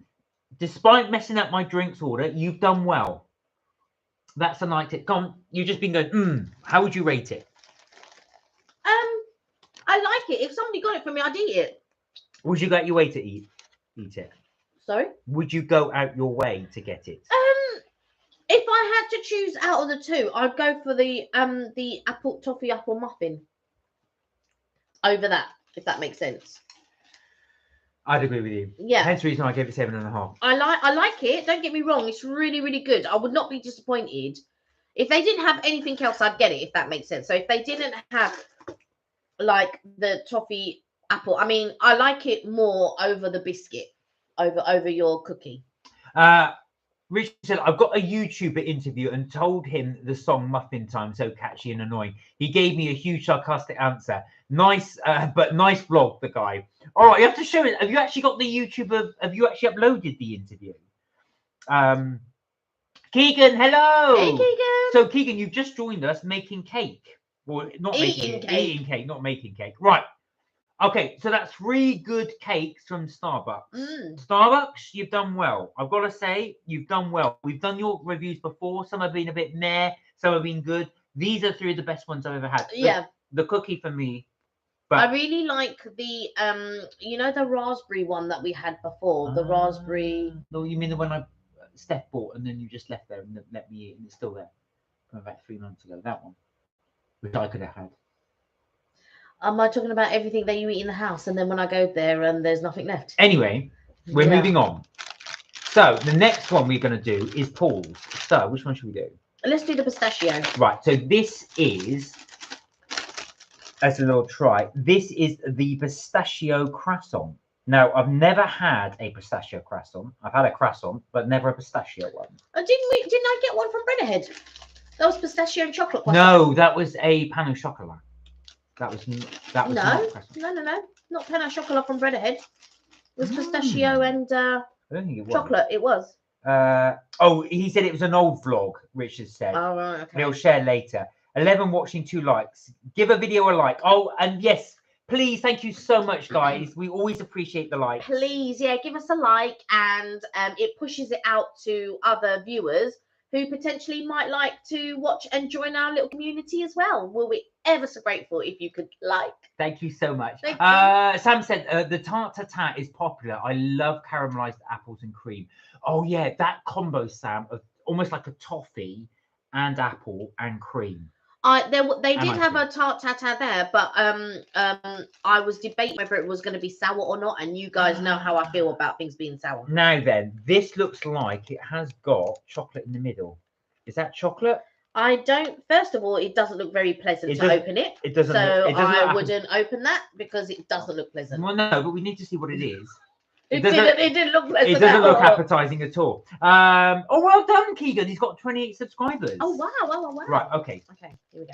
despite messing up my drinks order, you've done well. That's a nice tip. Come on, you've just been going, how would you rate it? I like it. If somebody got it for me, I'd eat it. Would you go out your way to eat it? Sorry? Would you go out your way to get it? If I had to choose out of the two, I'd go for the toffee apple muffin over that, if that makes sense. I'd agree with you. Yeah. Hence the reason I gave it 7.5. I like it. Don't get me wrong. It's really, really good. I would not be disappointed. If they didn't have anything else, I'd get it, if that makes sense. So if they didn't have like the toffee apple, I mean, I like it more over the biscuit, over your cookie. Richard said, I've got a YouTuber interview and told him the song Muffin Time so catchy and annoying. He gave me a huge sarcastic answer. Nice, but nice vlog, the guy. All right, you have to show it. Have you actually got the YouTuber? Have you actually uploaded the interview? Keegan, hello. Hey, Keegan. So, Keegan, you've just joined us making cake. Well, not eating cake, not making cake. Right. Okay, so that's 3 good cakes from Starbucks. Starbucks, you've done well. I've got to say, you've done well. We've done your reviews before. Some have been a bit meh, some have been good. These are 3 of the best ones I've ever had. Yeah. The cookie for me. But I really like the you know, the raspberry one that we had before. The raspberry. No, you mean the one Steph bought and then you just left there and let me eat and it's still there from about 3 months ago. That one, which I could have had. Am I talking about everything that you eat in the house and then when I go there and there's nothing left? Anyway, we're moving on. So the next one we're going to do is Paul's. So which one should we do? Let's do the pistachio. Right. So this is, as a little try, this is the pistachio croissant. Now, I've never had a pistachio croissant. I've had a croissant, but never a pistachio one. Didn't I get one from Bread Ahead? That was pistachio and chocolate croissant. No, that was a pan au chocolat. That was no, not pan au chocolat from Bread Ahead. It was pistachio and I don't think it was. chocolate. It was. Oh, he said it was an old vlog. Richard said. Oh, right, okay. He'll share later. 11 watching, 2 likes. Give a video a like. Oh, and yes, please, thank you so much, guys. We always appreciate the likes. Please, yeah, give us a like, and it pushes it out to other viewers who potentially might like to watch and join our little community as well. We'll be ever so grateful if you could like. Thank you so much. Thank you. Sam said the tart-a-tat is popular. I love caramelized apples and cream. Oh yeah, that combo, Sam, of almost like a toffee and apple and cream. They did have a tart-a-tat there, but I was debating whether it was going to be sour or not, and you guys know how I feel about things being sour. Now then, this looks like it has got chocolate in the middle. Is that chocolate? I don't. First of all, it doesn't look very pleasant to open it. It doesn't. So I wouldn't open that because it doesn't look pleasant. Well, no, but we need to see what it is. It didn't look pleasant. It doesn't look appetizing at all. Oh, well done, Keegan. He's got 28 subscribers. Oh wow! Right. Okay. Okay. Here we go.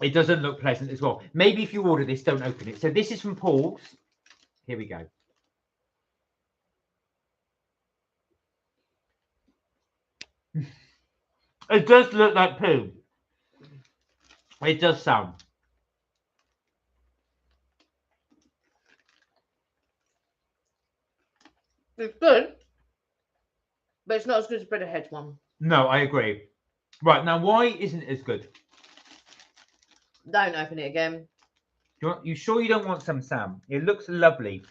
It doesn't look pleasant as well. Maybe if you order this, don't open it. So this is from Paul's. Here we go. It does look like poo. It does sound. It's good, but it's not as good as Bread Ahead one. No, I agree. Right, now why isn't it as good? Don't open it again. You sure you don't want some, Sam? It looks lovely.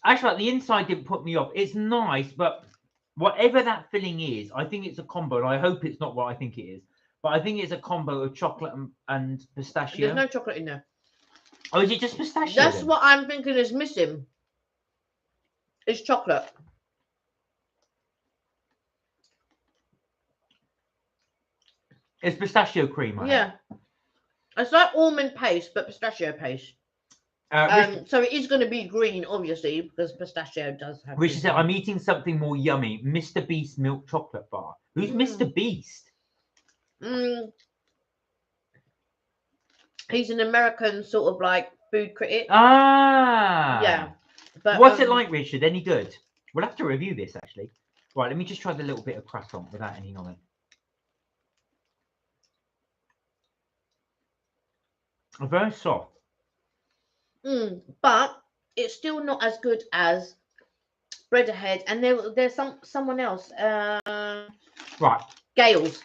Actually, the inside didn't put me off. It's nice, but whatever that filling is, I think it's a combo, and I hope it's not what I think it is. But I think it's a combo of chocolate and pistachio. There's no chocolate in there. Oh, is it just pistachio? That's what I'm thinking is missing. It's chocolate. It's pistachio cream. Yeah. It's like almond paste, but pistachio paste. So it is going to be green, obviously, because pistachio does have. Richard said, "I'm eating something more yummy. Mr. Beast milk chocolate bar. Who's Mr. Beast? He's an American sort of like food critic. Ah. Yeah. But what's it like, Richard? Any good? We'll have to review this actually. Right. Let me just try the little bit of croissant without any on it. Very soft. But it's still not as good as bread ahead. And there's someone else. Right. Gales.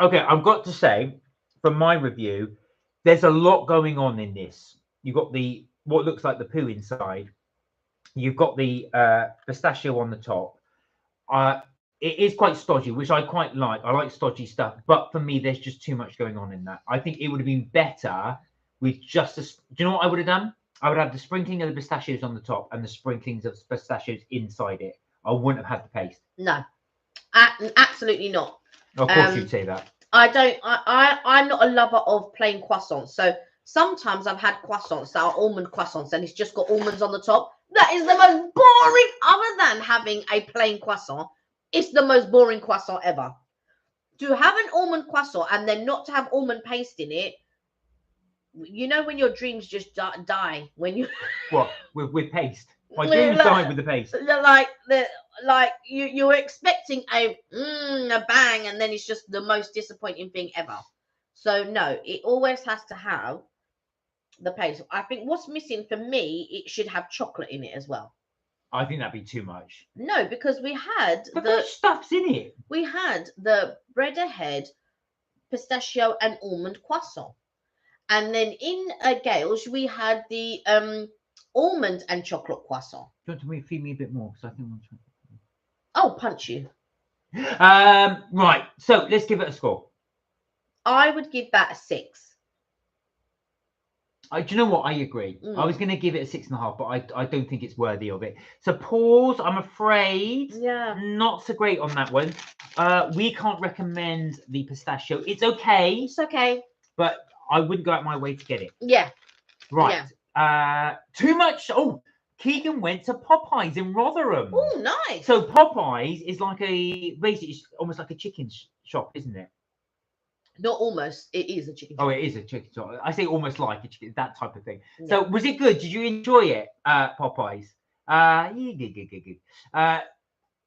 Okay, I've got to say, from my review, there's a lot going on in this. You've got the what looks like the poo inside. You've got the pistachio on the top. It is quite stodgy, which I quite like. I like stodgy stuff, but for me, there's just too much going on in that. I think it would have been better with just a. Do you know what I would have done? I would have the sprinkling of the pistachios on the top and the sprinklings of pistachios inside it. I wouldn't have had the paste. No, absolutely not. Of course, you'd say that. I'm not a lover of plain croissants. So sometimes I've had croissants that are almond croissants, and it's just got almonds on the top. That is the most boring. Other than having a plain croissant, it's the most boring croissant ever. To have an almond croissant and then not to have almond paste in it, you know, when your dreams just die when you what with paste. My dreams die with the paste. Like you're expecting a bang, and then it's just the most disappointing thing ever. So no, it always has to have the paste. I think what's missing for me, it should have chocolate in it as well. I think that'd be too much. No, because we had the stuff's in it. We had the bread ahead, pistachio and almond croissant, and then in Gales we had the almond and chocolate croissant. Do you want to feed me a bit more? Because I think I'm trying. I'll punch you. Right. So let's give it a score. I would give that a 6. Do you know what? I agree. I was going to give it a 6.5, but I don't think it's worthy of it. So pause. I'm afraid. Yeah. Not so great on that one. We can't recommend the pistachio. It's okay. It's okay. But I wouldn't go out my way to get it. Yeah. Right. Yeah. Too much. Oh, Keegan went to Popeyes in Rotherham. Oh, nice. So Popeyes is like basically it's almost like a chicken shop, isn't it? Not almost. It is a chicken shop. Oh, it is a chicken shop. I say almost like a chicken, that type of thing. Yeah. So was it good? Did you enjoy it, Popeyes?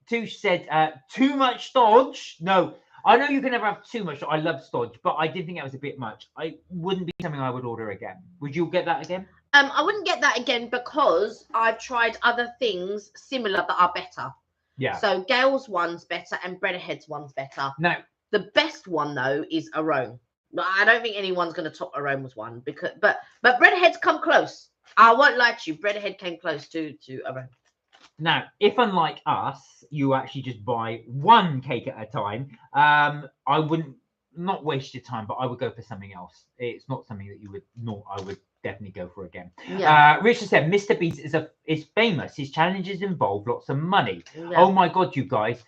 Touche said, too much stodge. No, I know you can never have too much. I love stodge, but I did think that was a bit much. I wouldn't be something I would order again. Would you get that again? I wouldn't get that again because I've tried other things similar that are better. Yeah. So Gale's one's better and Bread Ahead's one's better. No. The best one though is Arome. I don't think anyone's going to top Arome's one because, but Bread Ahead's come close. I won't lie to you. Bread Ahead came close to Arome. Now, if unlike us, you actually just buy one cake at a time, I wouldn't not waste your time, but I would go for something else. It's not something that you would not. I would definitely go for again. Yeah. Richard said, Mr. Beast is famous. His challenges involve lots of money. Yeah. Oh my God, you guys.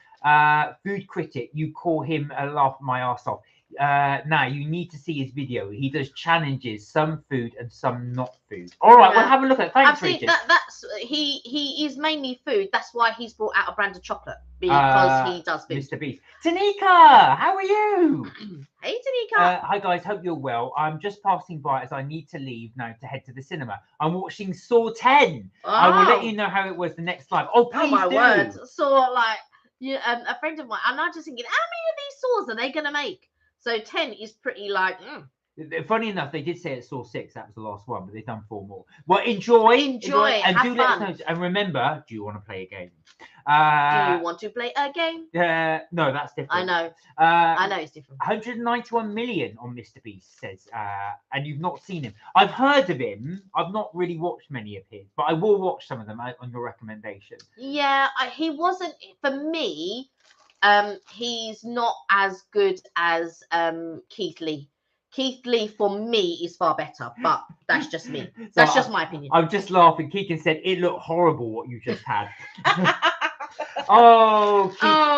Food critic, you call him a laugh my arse off. Now you need to see his video. He does challenges, some food and some not food. All right, we'll have a look at it. Thanks, Richard. That's he is mainly food. That's why he's brought out a brand of chocolate, because he does food. Mr. Beast. Tanika, how are you? Hey, Tanika. Hi guys, hope you're well. I'm just passing by as I need to leave now to head to the cinema. I'm watching Saw 10. Oh. I will let you know how it was the next time. Oh, please my word. Saw a friend of mine, and I'm just thinking, how many of these Saws are they going to make? So 10 is pretty like. Funny enough, they did say it Saw 6. That was the last one, but they've done 4 more. Well, enjoy, and do fun. Let us know. And remember, do you want to play a game? Do you want to play a game? No, that's different. I know. I know it's different. 191 million on Mr. Beast says, and you've not seen him. I've heard of him. I've not really watched many of his, but I will watch some of them on your recommendation. Yeah, he wasn't for me. He's not as good as Keith Lee. Keith Lee for me is far better, but that's just me. That's just my opinion. I'm just laughing. Keegan said it looked horrible what you just had. Oh,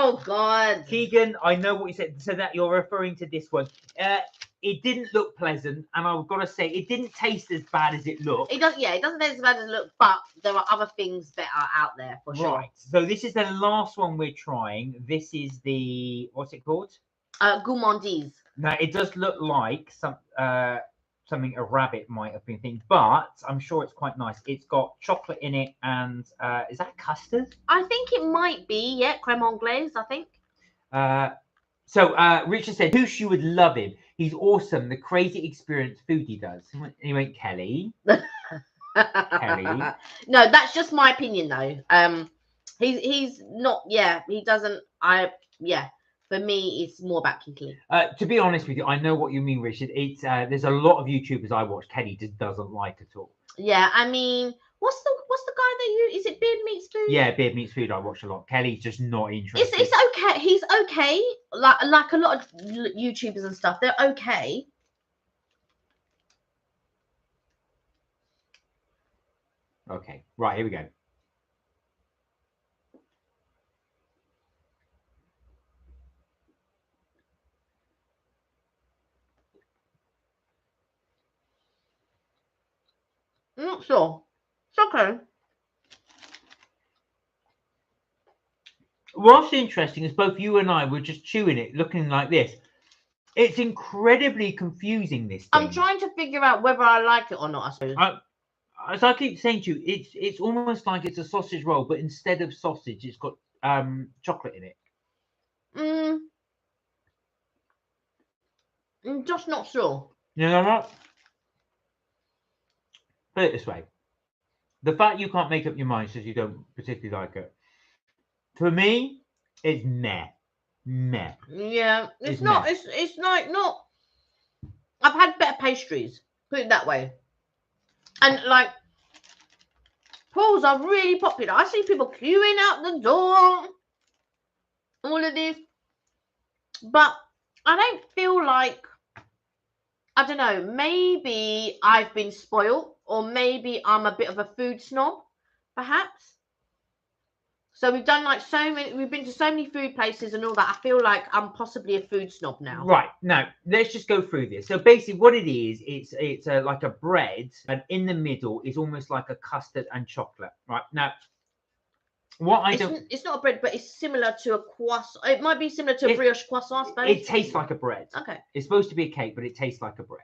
Oh God. Keegan, I know what you said. So that you're referring to this one. It didn't look pleasant, and I've got to say, it didn't taste as bad as it looked. It does. Yeah, it doesn't taste as bad as it looks, but there are other things better out there for sure. Right. So this is the last one we're trying. This is the what's it called? Gourmandise. Now it does look like something a rabbit might have been thinking, but I'm sure it's quite nice. It's got chocolate in it, and is that custard? I think it might be, yeah, creme anglaise, I think. So Richard said, Hoosh, you would love him. He's awesome. The crazy experience food he does. He went, Kelly. Kelly. No, that's just my opinion though. He's not, yeah, he doesn't, for me, it's more about Kiki. To be honest with you, I know what you mean, Richard. It's there's a lot of YouTubers I watch Kelly just doesn't like at all. Yeah, I mean, what's the guy that you, is it Beard Meets Food? Yeah, Beard Meets Food I watch a lot. Kelly's just not interested. It's okay. He's okay. Like a lot of YouTubers and stuff, they're okay. Okay, right, here we go. I'm not sure. It's okay. What's interesting is both you and I were just chewing it, looking like this. It's incredibly confusing, this thing. I'm trying to figure out whether I like it or not, I suppose. As I keep saying to you, it's almost like it's a sausage roll, but instead of sausage, it's got chocolate in it. I'm just not sure. You know what? Put it this way. The fact you can't make up your mind says you don't particularly like it. For me, it's meh. Meh. Yeah, it's not. Meh. It's like not. I've had better pastries. Put it that way. And like, pools are really popular. I see people queuing out the door. All of this, but I don't feel like. I don't know. Maybe I've been spoiled, or maybe I'm a bit of a food snob, perhaps. So we've done like we've been to so many food places and all that. I feel like I'm possibly a food snob now. Right. Now, let's just go through this. So basically what it is, it's like a bread, and in the middle is almost like a custard and chocolate. Right. Now, it's not a bread, but it's similar to a croissant. It might be similar to a brioche croissant, I suppose. It tastes like a bread. Okay. It's supposed to be a cake, but it tastes like a bread.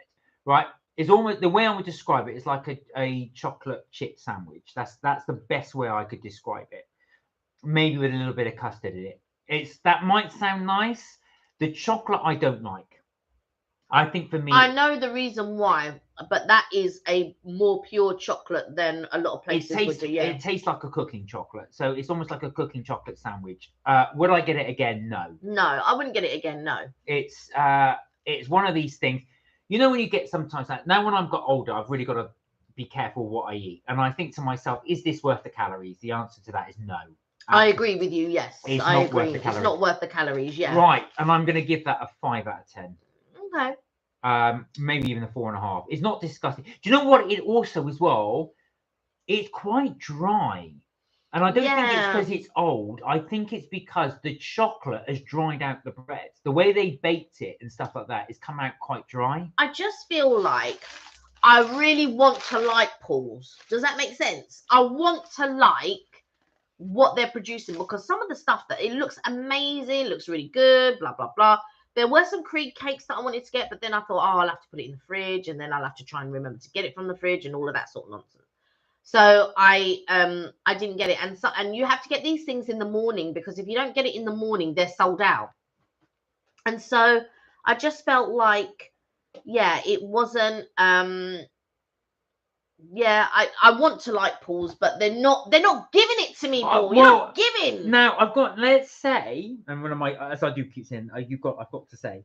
Right. It's almost, the way I would describe it is like a chocolate chip sandwich. That's the best way I could describe it. Maybe with a little bit of custard in it. That might sound nice. The chocolate I don't like. I think for me, I know the reason why, but that is a more pure chocolate than a lot of places would do. Yeah, it tastes like a cooking chocolate, so it's almost like a cooking chocolate sandwich. Would I get it again? No. No, I wouldn't get it again. No. It's one of these things. You know, when you get sometimes like, now when I've got older, I've really got to be careful what I eat, and I think to myself, is this worth the calories? The answer to that is no. I agree with you. Yes, I agree. It's not worth the calories. Yeah. Right, and I'm going to give that a 5 out of 10. Okay. Maybe even a 4.5. It's not disgusting. Do you know what? It also as well, it's quite dry, and I don't think it's because it's old. I think it's because the chocolate has dried out the bread. The way they baked it and stuff like that, it's come out quite dry. I just feel like I really want to like Paul's. Does that make sense? I want to like what they're producing, because some of the stuff that it looks amazing, looks really good, blah blah blah. There were some cream cakes that I wanted to get, but then I thought, oh, I'll have to put it in the fridge, and then I'll have to try and remember to get it from the fridge and all of that sort of nonsense. So I didn't get it, and you have to get these things in the morning, because if you don't get it in the morning, they're sold out. And so I just felt like, it wasn't. I want to like Paul's, but they're not giving it to me, Paul. You're not giving. Now I've got, let's say, and one of my, as I do keep saying, I've got to say,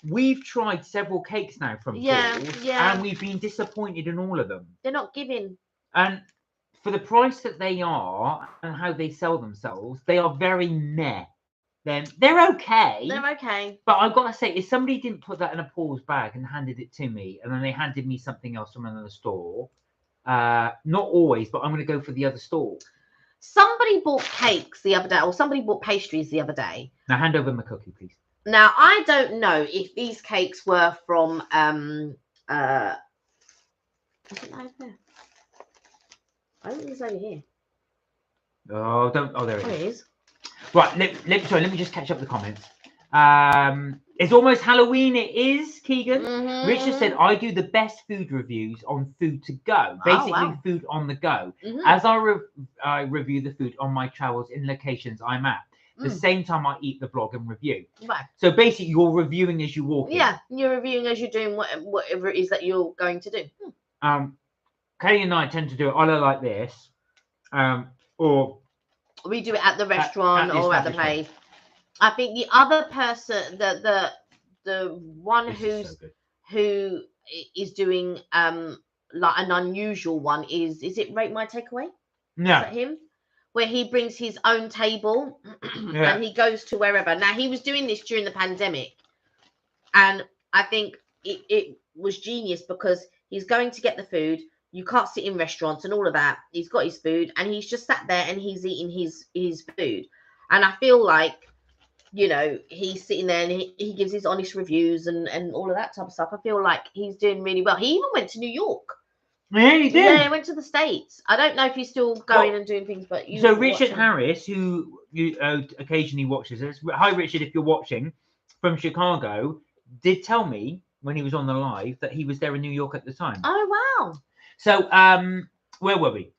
we've tried several cakes now from Paul's, and we've been disappointed in all of them. They're not giving. And for the price that they are and how they sell themselves, they are very meh. They're okay. They're okay. But I've got to say, if somebody didn't put that in a Paul's bag and handed it to me, and then they handed me something else from another store, not always, but I'm going to go for the other store. somebody bought cakes the other day, or somebody bought pastries the other day. Now hand over my cookie, please. Now I don't know if these cakes were from is it over there? I think it's over here. Oh, don't. Oh, there it It is. is. Right. Let me just catch up the comments. It's almost Halloween. It is, Keegan. Richard said, I do the best food reviews on food to go, basically food on the go. As I review the food on my travels in locations I'm at. The same time I eat the blog and review. Right. So basically, you're reviewing as you walk in. Yeah, you're reviewing as you're doing whatever it is that you're going to do. Kelly and I tend to do it either like this, or we do it at the restaurant at the or at the place. I think the other person, the one who is doing like an unusual one is it Rate My Takeaway? No. Is that him? Where he brings his own table and he goes to wherever. Now he was doing this during the pandemic, and I think it was genius because he's going to get the food. You can't sit in restaurants and all of that. He's got his food and he's just sat there and he's eating his food. And I feel like, you know, he's sitting there and he gives his honest reviews and all of that type of stuff. I feel like he's doing really well. He even went to New York. Yeah, he did. Yeah, he went to the States. I don't know if he's still going and doing things, but so Richard Harris, who you occasionally watches this. Hi, Richard, if you're watching from Chicago, did tell me when he was on the live that he was there in New York at the time. Oh wow! So where were we?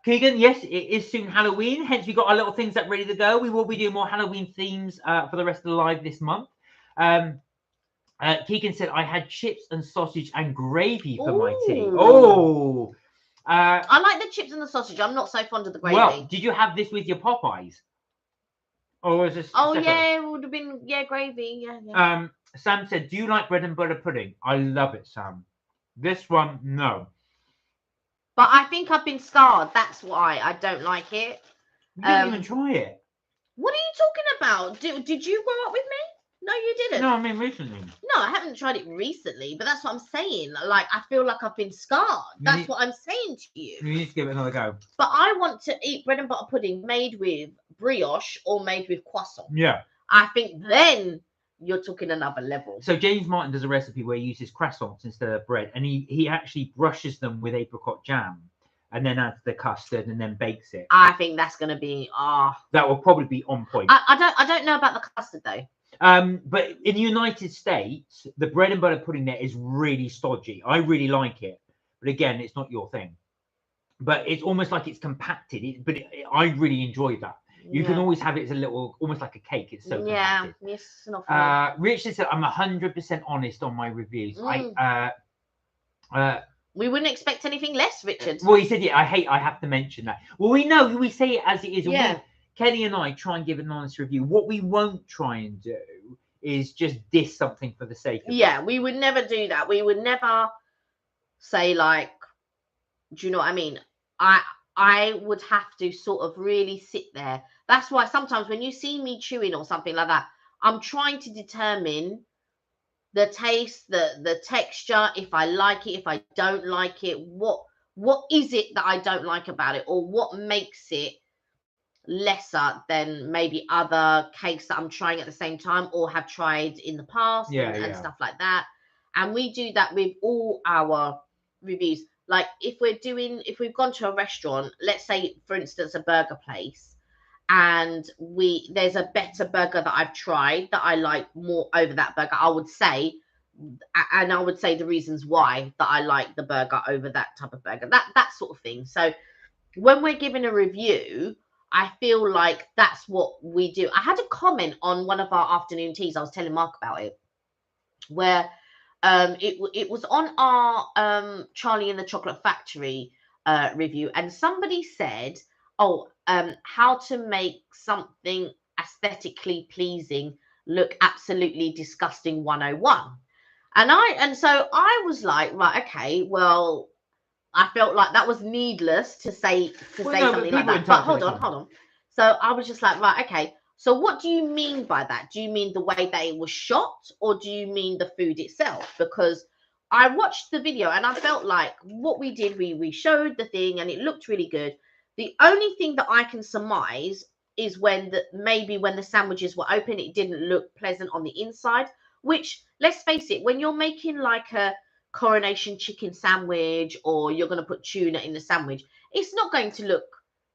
Keegan, yes, it is soon Halloween. Hence, we got our little things up ready to go. We will be doing more Halloween themes for the rest of the live this month. Keegan said, I had chips and sausage and gravy for my tea. Oh. I like the chips and the sausage. I'm not so fond of the gravy. Well, did you have this with your Popeyes? Or was this yeah, it would have been, gravy. Yeah. Sam said, do you like bread and butter pudding? I love it, Sam. This one, no. But I think I've been scarred. That's why I don't like it. You didn't even try it. What are you talking about? Did you grow up with me? No, you didn't. No, I mean recently. No, I haven't tried it recently, but that's what I'm saying. Like, I feel like I've been scarred. That's what I'm saying to you. You need to give it another go. But I want to eat bread and butter pudding made with brioche or made with croissant. Yeah. I think then you're talking another level. So James Martin does a recipe where he uses croissants instead of bread, and he actually brushes them with apricot jam and then adds the custard and then bakes it. I think that's going to be that will probably be on point. I don't know about the custard though. But in the United States, the bread and butter pudding there is really stodgy. I really like it, but again, it's not your thing. But it's almost like it's compacted. I really enjoy that. You can always have it as a little, almost like a cake. It's so compacted. Yes, not Richard said, I'm 100% honest on my reviews. We wouldn't expect anything less, Richard. Well, he said, yeah, I have to mention that. Well, we say it as it is. Yeah. Kelly and I try and give an honest review. What we won't try and do is just diss something for the sake of it. We would never do that. We would never say, like, do you know what I mean? I would have to sort of really sit there. That's why sometimes when you see me chewing or something like that, I'm trying to determine the taste, the texture, if I like it, if I don't like it, what is it that I don't like about it, or what makes it lesser than maybe other cakes that I'm trying at the same time or have tried in the past and stuff like that. And we do that with all our reviews. Like if we've gone to a restaurant, let's say for instance a burger place, and there's a better burger that I've tried that I like more over that burger, I would say the reasons why that I like the burger over that type of burger, that sort of thing. So when we're giving a review, I feel like that's what we do. I had a comment on one of our afternoon teas. I was telling Mark about it, where it was on our Charlie and the Chocolate Factory review, and somebody said, how to make something aesthetically pleasing look absolutely disgusting 101. And so I was like, right, okay, well, I felt like that was needless to say something like that. But hold on. So I was just like, right, okay. So what do you mean by that? Do you mean the way that it was shot, or do you mean the food itself? Because I watched the video and I felt like what we did, we showed the thing and it looked really good. The only thing that I can surmise is when maybe when the sandwiches were open, it didn't look pleasant on the inside. Which, let's face it, when you're making like a coronation chicken sandwich, or you're going to put tuna in the sandwich, it's not going to look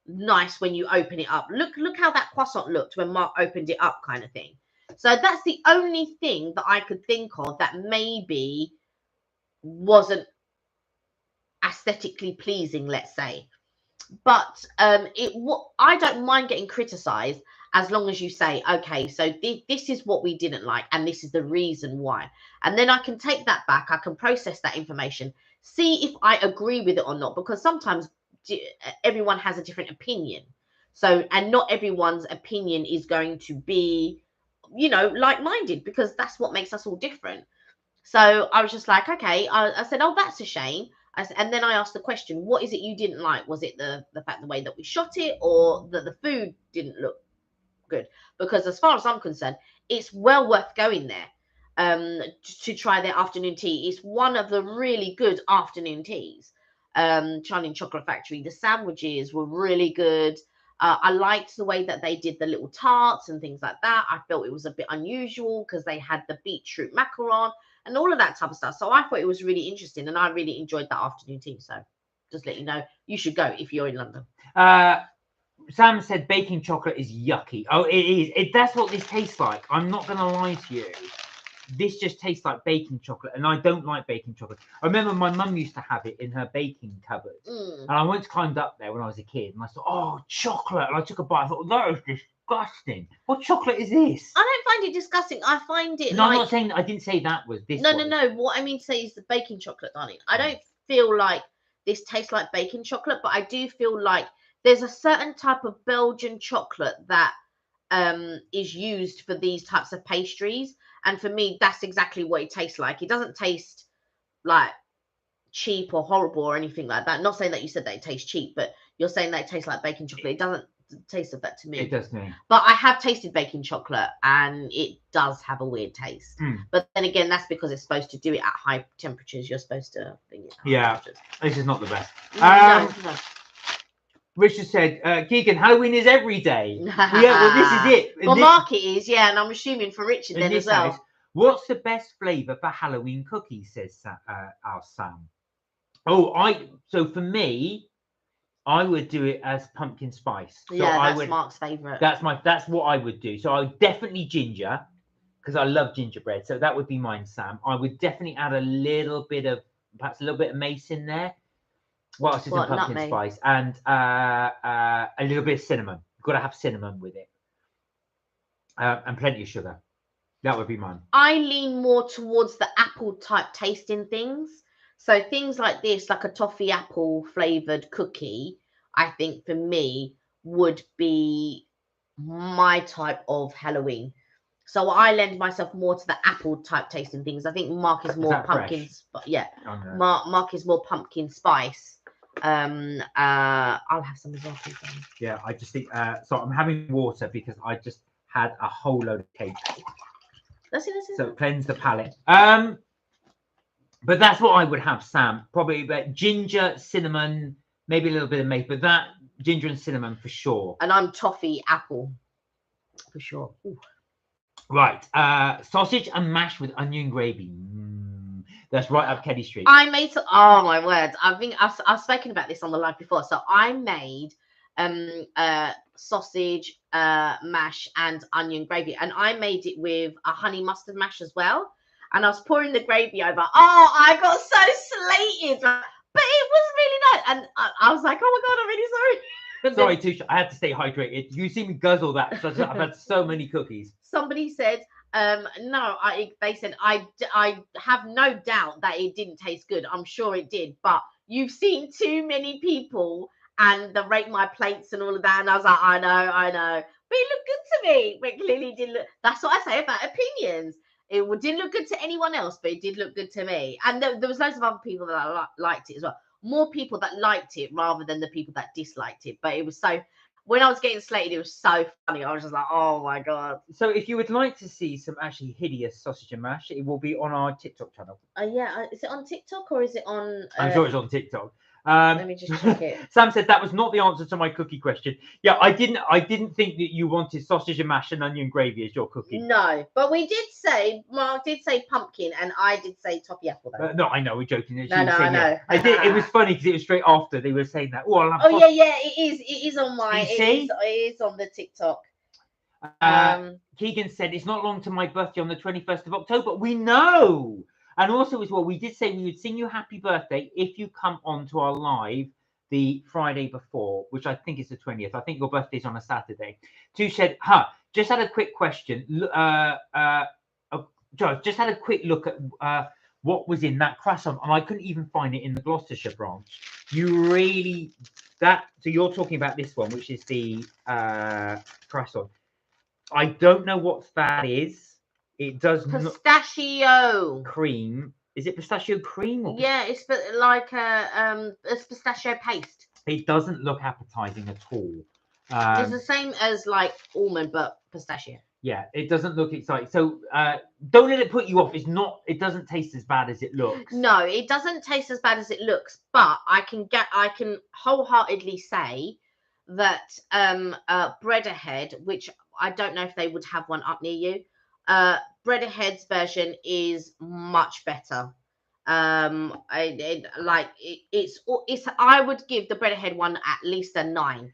nice when you open it up. Look how that croissant looked when Mark opened it up, kind of thing. So that's the only thing that I could think of that maybe wasn't aesthetically pleasing, let's say. But I don't mind getting criticized as long as you say, okay, so this is what we didn't like and this is the reason why. And then I can take that back, I can process that information, see if I agree with it or not, because sometimes everyone has a different opinion. So, and not everyone's opinion is going to be, you know, like-minded, because that's what makes us all different. So I was just like, okay, I said, oh, that's a shame. And then I asked the question, what is it you didn't like? Was it the fact, the way that we shot it, or that the food didn't look good? Because as far as I'm concerned, it's well worth going there to try their afternoon tea. It's one of the really good afternoon teas. Charlie Chocolate Factory, the sandwiches were really good. I liked the way that they did the little tarts and things like that. I felt it was a bit unusual because they had the beetroot macaron and all of that type of stuff. So I thought it was really interesting, and I really enjoyed that afternoon tea. So just let you know, you should go if you're in London. Sam said baking chocolate is yucky. Oh, it is. That's what this tastes like. I'm not going to lie to you. This just tastes like baking chocolate, and I don't like baking chocolate. I remember my mum used to have it in her baking cupboard, and I once climbed up there when I was a kid, and I thought, oh, chocolate, and I took a bite. I thought, that is disgusting. What chocolate is this? I don't find it disgusting. I find it No, I'm not saying, I didn't say that was this. No. What I mean to say is the baking chocolate, darling. I don't feel like this tastes like baking chocolate, but I do feel like there's a certain type of Belgian chocolate that is used for these types of pastries. And for me, that's exactly what it tastes like. It doesn't taste like cheap or horrible or anything like that. Not saying that you said that it tastes cheap, but you're saying that it tastes like baking chocolate. It doesn't taste of that to me. It does me. But I have tasted baking chocolate, and it does have a weird taste. But then again, that's because it's supposed to do it at high temperatures. You're supposed to think it at high temperatures. This is not the best. No. Richard said, Keegan, Halloween is every day. Yeah, well, this is it. Well, Mark it is, yeah, and I'm assuming for Richard then as well. House, what's the best flavour for Halloween cookies, says our Sam. So for me, I would do it as pumpkin spice. So that's Mark's favourite. That's what I would do. So I would definitely ginger, because I love gingerbread. So that would be mine, Sam. I would definitely add perhaps a little bit of mace in there. What else is in pumpkin nutmeg? Spice? And a little bit of cinnamon. You've got to have cinnamon with it. And plenty of sugar. That would be mine. I lean more towards the apple type tasting things. So things like this, like a toffee apple flavoured cookie, I think for me would be my type of Halloween. So I lend myself more to the apple type tasting things. I think Mark is more pumpkin. Mark is more pumpkin spice. I'll have some as well. Yeah, I just think so. I'm having water because I just had a whole load of cake. Let's see. So cleanse the palate. But that's what I would have, Sam. Probably ginger, cinnamon, maybe a little bit of mace, but that ginger and cinnamon for sure. And I'm toffee apple for sure. Ooh. Right, sausage and mash with onion gravy. That's right up Kelly Street. I made oh my word! I've spoken about this on the live before. So I made sausage, mash, and onion gravy, and I made it with a honey mustard mash as well. And I was pouring the gravy over. Oh, I got so slated, but it was really nice. And I was like, oh my god, I'm really sorry. Sorry, Tusha, I had to stay hydrated. You see me guzzle that. I've had so many cookies. Somebody said, no, they said, I have no doubt that it didn't taste good. I'm sure it did, but you've seen too many people and they rate my plates and all of that. And I was like, I know. But it looked good to me. But clearly didn't look. That's what I say about opinions. It didn't look good to anyone else, but it did look good to me. And there was loads of other people that liked it as well. More people that liked it rather than the people that disliked it. But it was so, when I was getting slated, it was so funny. I was just like, oh my god. So if you would like to see some actually hideous sausage and mash, it will be on our TikTok channel. Yeah, is it on TikTok or is it on? I'm sure it's on TikTok. Let me just check it. Sam said that was not the answer to my cookie question. Yeah, I didn't think that you wanted sausage and mash and onion gravy as your cookie. No, but we did say, Mark did say pumpkin, and I did say toffee apple though. No, I know, we're joking. No, I know. Yeah. I did. It was funny because it was straight after they were saying that. Oh yeah, it is. It is on my. It is on the TikTok. Keegan said it's not long to my birthday on the 21st of October. We know. And also as well, we did say we would sing you happy birthday if you come on to our live the Friday before, which I think is the 20th. I think your birthday's on a Saturday. Tu said, just had a quick question. Just had a quick look at what was in that croissant, and I couldn't even find it in the Gloucestershire branch. You really, so you're talking about this one, which is the croissant. I don't know what that is. It does pistachio cream. Is it pistachio cream? Or yeah, it's like it's pistachio paste. It doesn't look appetizing at all. It's the same as like almond, but pistachio. Yeah, it doesn't look exciting. So don't let it put you off. It doesn't taste as bad as it looks. No, it doesn't taste as bad as it looks. But I can wholeheartedly say that Bread Ahead, which I don't know if they would have one up near you. Bread Ahead's version is much better. It's I would give the Bread Ahead one at least a 9.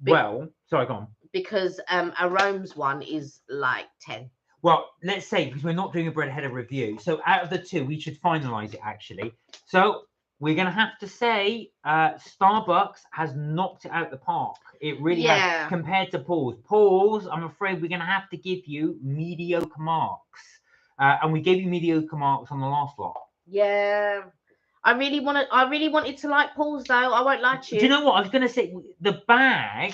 Well, sorry, go on. Because Arome's one is like 10. Well, let's say, because we're not doing a Bread Ahead review, so out of the two, we should finalize it actually. So we're going to have to say Starbucks has knocked it out the park. It really has, compared to Paul's. Paul's, I'm afraid we're going to have to give you mediocre marks. And we gave you mediocre marks on the last lot. Yeah. I really wanted to like Paul's though. I won't lie to you. Do you know what? I was going to say, the bag,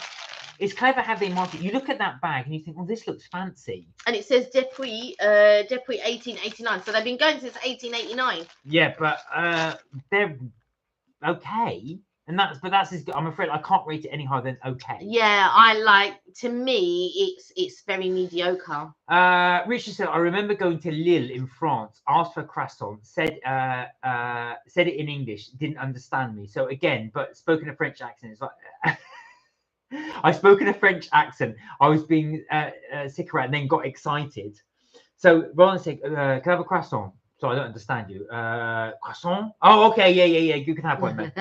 it's clever how they market. You look at that bag and you think, well, this looks fancy. And it says depuis 1889. So they've been going since 1889. Yeah, but they're okay. And that's I'm afraid I can't rate it any higher than okay. Yeah, to me, it's very mediocre. Richard said, I remember going to Lille in France, asked for a croissant, said it in English, didn't understand me. So again, but spoken a French accent. It's like I spoke in a French accent. I was being sick around and then got excited. So Roland said, can I have a croissant? So I don't understand you. Croissant? Oh, okay, yeah. You can have one, man.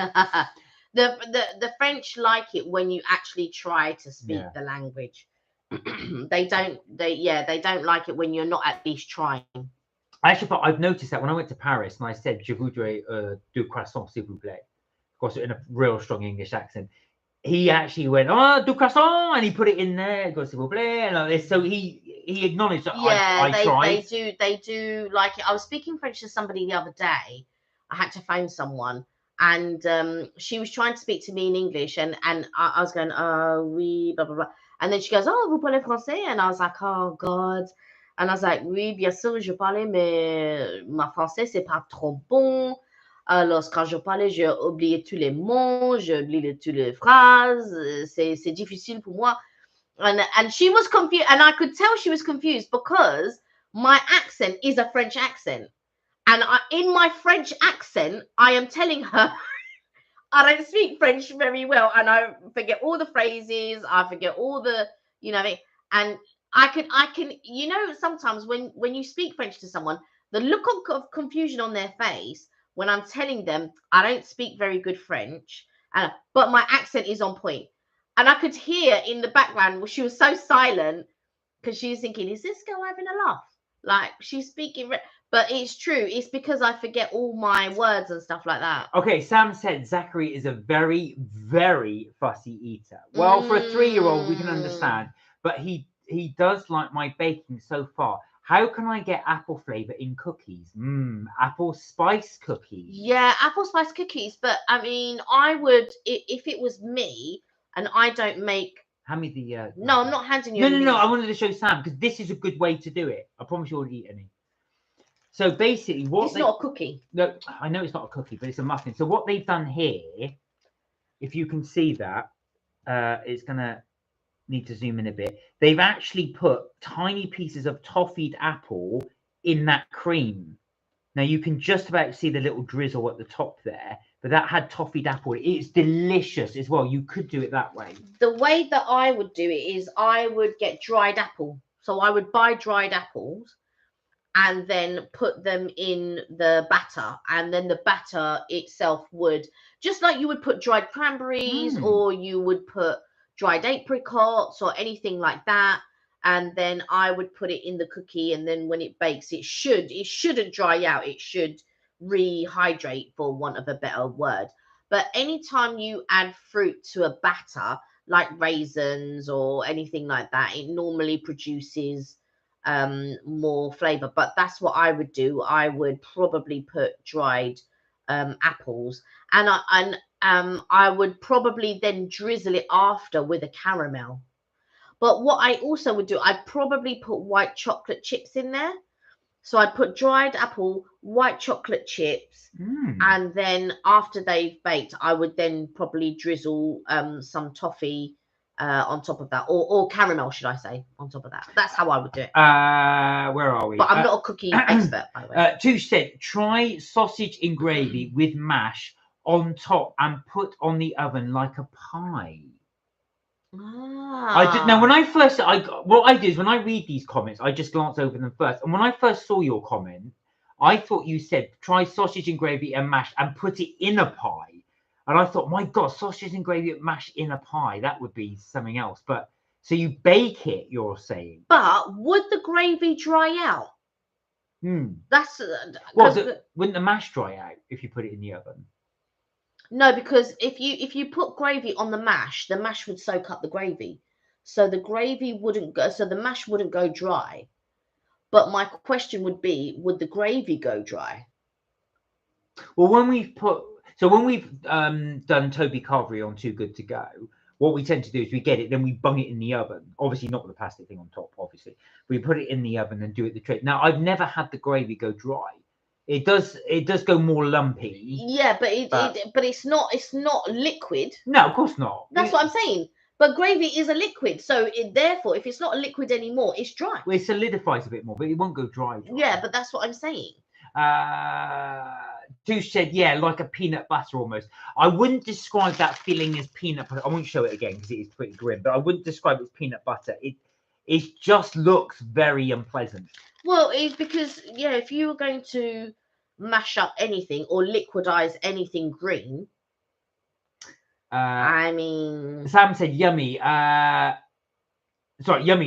The French like it when you actually try to speak the language. They don't like it when you're not at least trying. I've noticed that when I went to Paris and I said je voudrais deux croissants s'il vous plaît, of course in a real strong English accent, he actually went deux croissants and he put it in there, go s'il vous plaît, and like this. So he acknowledged that I tried. They do like it. I was speaking French to somebody the other day. I had to phone someone. And she was trying to speak to me in English, and I was going, oui, blah, blah, blah. And then she goes, oh, vous parlez français? And I was like, oh, God. And I was like, oui, bien sûr, je parlais, mais ma français, c'est pas trop bon. Alors, quand je parlais, j'ai oublié tous les mots, j'ai oublié toutes les phrases. C'est difficile pour moi. And she was confused, and I could tell she was confused because my accent is a French accent. And in my French accent, I am telling her I don't speak French very well, and I forget all the phrases. I forget all the, and I can, sometimes when you speak French to someone, the look of confusion on their face when I'm telling them I don't speak very good French, but my accent is on point. And I could hear in the background, she was so silent because she was thinking, is this girl having a laugh? Like she's speaking. But it's true. It's because I forget all my words and stuff like that. Okay, Sam said Zachary is a very, very fussy eater. Well, for a 3-year-old, we can understand. But he does like my baking so far. How can I get apple flavor in cookies? Apple spice cookies. Yeah, apple spice cookies. But I mean, I would, if it was me and I don't make. Hand me the. No, I'm not handing you. No. I wanted to show Sam because this is a good way to do it. I promise you won't eat any. So basically, it's not a cookie. No, I know it's not a cookie, but it's a muffin. So what they've done here, if you can see that, it's gonna need to zoom in a bit. They've actually put tiny pieces of toffeed apple in that cream. Now you can just about see the little drizzle at the top there, but that had toffee apple. It's delicious as well. You could do it that way. The way that I would do it is I would get dried apple. So I would buy dried apples and then put them in the batter. And then the batter itself would, just like you would put dried cranberries or you would put dried apricots or anything like that. And then I would put it in the cookie. And then when it bakes, it shouldn't dry out. It should rehydrate, for want of a better word. But anytime you add fruit to a batter, like raisins or anything like that, it normally produces more flavor. But that's what I would do. I would probably put dried apples, and I would probably then drizzle it after with a caramel. But what I also would do, I'd probably put white chocolate chips in there. So I'd put dried apple, white chocolate chips, and then after they've baked, I would then probably drizzle some toffee on top of that, or caramel, should I say, on top of that. That's how I would do it. Where are we? But I'm not a cookie expert, by the way. Touche said, try sausage in gravy with mash on top and put on the oven like a pie. I did. Now, when I first, what I do is when I read these comments, I just glance over them first. And when I first saw your comment, I thought you said try sausage and gravy and mash and put it in a pie. And I thought, my God, sausage and gravy and mash in a pie, that would be something else. But so you bake it, you're saying. But would the gravy dry out? That's wouldn't the mash dry out if you put it in the oven? No, because if you put gravy on the mash would soak up the gravy. So the gravy wouldn't go, so the mash wouldn't go dry. But my question would be, would the gravy go dry? Well, when we've done Toby Carvery on Too Good to Go, what we tend to do is we get it, then we bung it in the oven. Obviously not with the plastic thing on top, obviously. We put it in the oven and do it the trick. Now, I've never had the gravy go dry. It does go more lumpy. Yeah, but it's not liquid. No, of course not. That's what I'm saying. But gravy is a liquid, so therefore, if it's not a liquid anymore, it's dry. Well, it solidifies a bit more, but it won't go dry. Yeah, but that's what I'm saying. Touche said, yeah, like a peanut butter almost. I wouldn't describe that feeling as peanut butter. I won't show it again because it is pretty grim, but I wouldn't describe it as peanut butter. It just looks very unpleasant. Well, it's because, if you were going to mash up anything or liquidize anything green, I mean... Sam said, yummy. Yummy,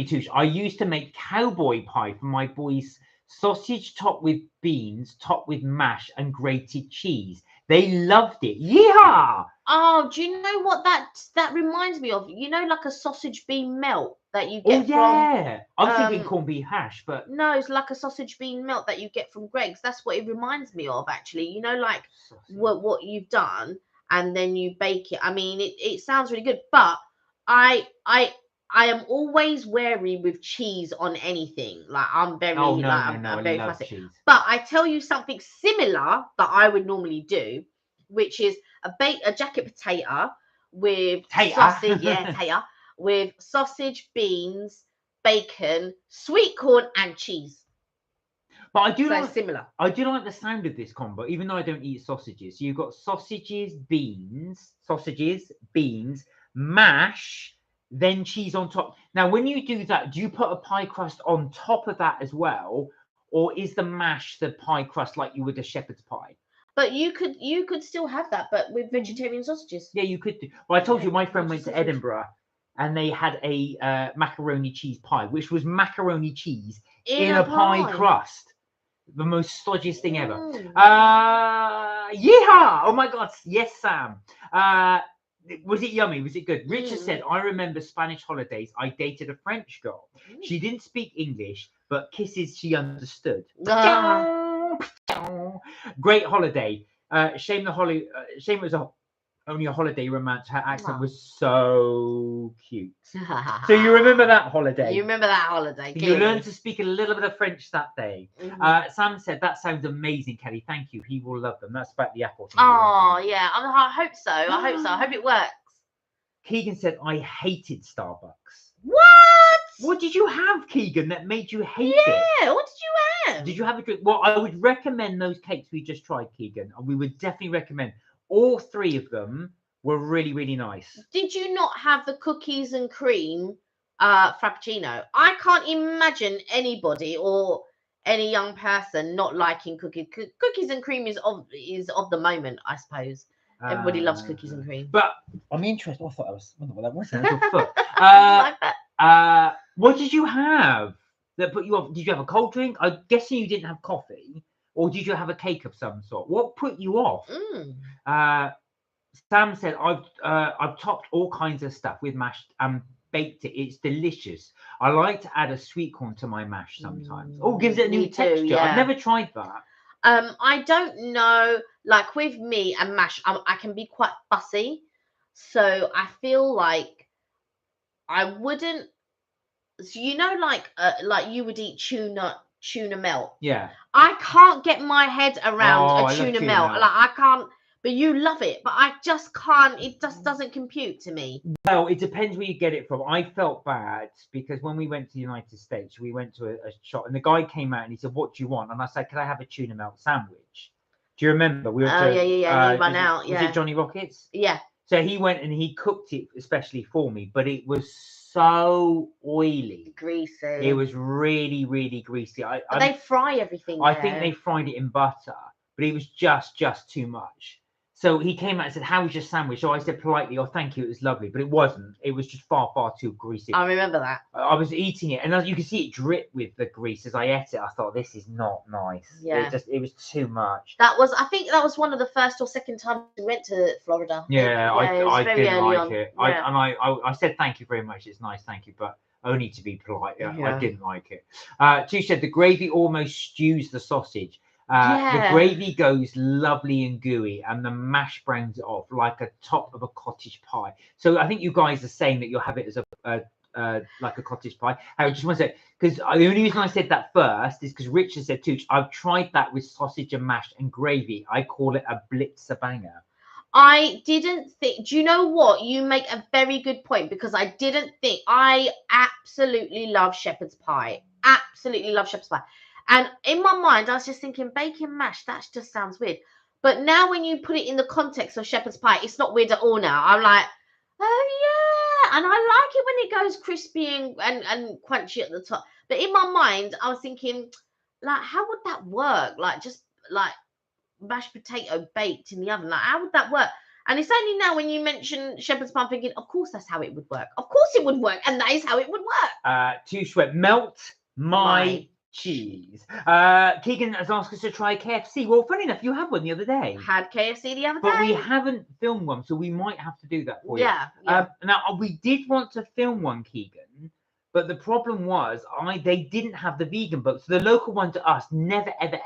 Touche. I used to make cowboy pie for my boys. Sausage topped with beans, topped with mash and grated cheese. They loved it. Yeehaw! Oh, do you know what that reminds me of? You know, like a sausage bean melt that you get from... I'm thinking corned beef hash, but... No, it's like a sausage bean melt that you get from Greg's. That's what it reminds me of, actually. You know, like what you've done, and then you bake it. I mean, it sounds really good, but I am always wary with cheese on anything. Like I'm very, I'm very fussy. Cheese. But I tell you something similar that I would normally do, which is a jacket potato with sausage, with sausage, beans, bacon, sweet corn, and cheese. But I do like similar. I do like the sound of this combo, even though I don't eat sausages. So you've got sausages, beans, mash, then cheese on top. Now, when you do that, do you put a pie crust on top of that as well, or is the mash the pie crust like you would a shepherd's pie? But you could still have that, but with vegetarian sausages. Yeah, you could do. Well, I told you my friend went to Edinburgh and they had a macaroni cheese pie, which was macaroni cheese in a pie crust. The most stodgiest thing ever. Yeehaw! Oh my God. Yes, Sam. Was it yummy? Was it good? Richard said, I remember Spanish holidays. I dated a French girl. She didn't speak English, but kisses she understood. Great holiday. Shame it was only a holiday romance. Her accent was so cute. So you remember that holiday? You remember that holiday. You learned to speak a little bit of French that day. Sam said, that sounds amazing, Kelly. Thank you. He will love them. That's about the apple. Oh, yeah. I hope so. I hope it works. Keegan said, I hated Starbucks. What? What did you have, Keegan, that made you hate it? Yeah, what did you have? Did you have a drink? Well, I would recommend those cakes we just tried, Keegan. And we would definitely recommend all 3 of them were really, really nice. Did you not have the cookies and cream frappuccino? I can't imagine anybody or any young person not liking cookies. Cookies and cream is of the moment, I suppose. Everybody loves cookies and cream. But I'm interested. I thought I was. I wonder what that was. That was your foot. Like that. What did you have that put you off? Did you have a cold drink? I'm guessing you didn't have coffee, or did you have a cake of some sort? What put you off? Sam said, I've topped all kinds of stuff with mashed and baked it. It's delicious. I like to add a sweet corn to my mash sometimes. Oh, gives it a new texture. Yeah. I've never tried that. I don't know. Like with me and mash, I can be quite fussy. So I feel like I wouldn't. So like you would eat tuna melt. Yeah. I can't get my head around a tuna melt. Melt. Like I can't. But you love it, but I just can't. It just doesn't compute to me. Well, it depends where you get it from. I felt bad because when we went to the United States, we went to a shop and the guy came out and he said, "What do you want?" And I said, "Can I have a tuna melt sandwich?" Do you remember? We were Yeah. You run out. Was it Johnny Rockets? Yeah. So he went and he cooked it especially for me, but it was so oily, Greasy. It was really, really greasy. But they fry everything. I think they fried it in butter, but it was just too much. So he came out and said, "How was your sandwich?" So I said politely, "Oh, thank you, it was lovely." But it wasn't. It was just far too greasy. I remember that. I was eating it, and as you can see it drip with the grease as I ate it. I thought, this is not nice. Yeah. It was too much. I think that was one of the first or second times we went to Florida. Yeah, I didn't like it. Yeah. I said, "Thank you very much. It's nice, thank you," but only to be polite. Yeah. I didn't like it. Two said the gravy almost stews the sausage. The gravy goes lovely and gooey, and the mash browns it off like a top of a cottage pie. So I think you guys are saying that you'll have it as like a cottage pie. I just want to say, because the only reason I said that first is because Richard said, "Tooch, I've tried that with sausage and mash and gravy. I call it a blitzer-banger." I didn't think. Do you know what? You make a very good point, because I didn't think. I absolutely love shepherd's pie. Absolutely love shepherd's pie. And in my mind, I was just thinking, bacon mash, that just sounds weird. But now when you put it in the context of shepherd's pie, it's not weird at all now. I'm like, oh, yeah. And I like it when it goes crispy and crunchy at the top. But in my mind, I was thinking, like, how would that work? Like, just like mashed potato baked in the oven. Like, how would that work? And it's only now when you mention shepherd's pie, I'm thinking, of course, that's how it would work. Of course it would work. And that is how it would work. Two sweat, melt my cheese. Keegan has asked us to try KFC. Well, funny enough, you had one the other day. Had KFC the other day. But we haven't filmed one, so we might have to do that for you. Yeah. Now, we did want to film one, Keegan, but the problem was they didn't have the vegan burger. So the local one to us never, ever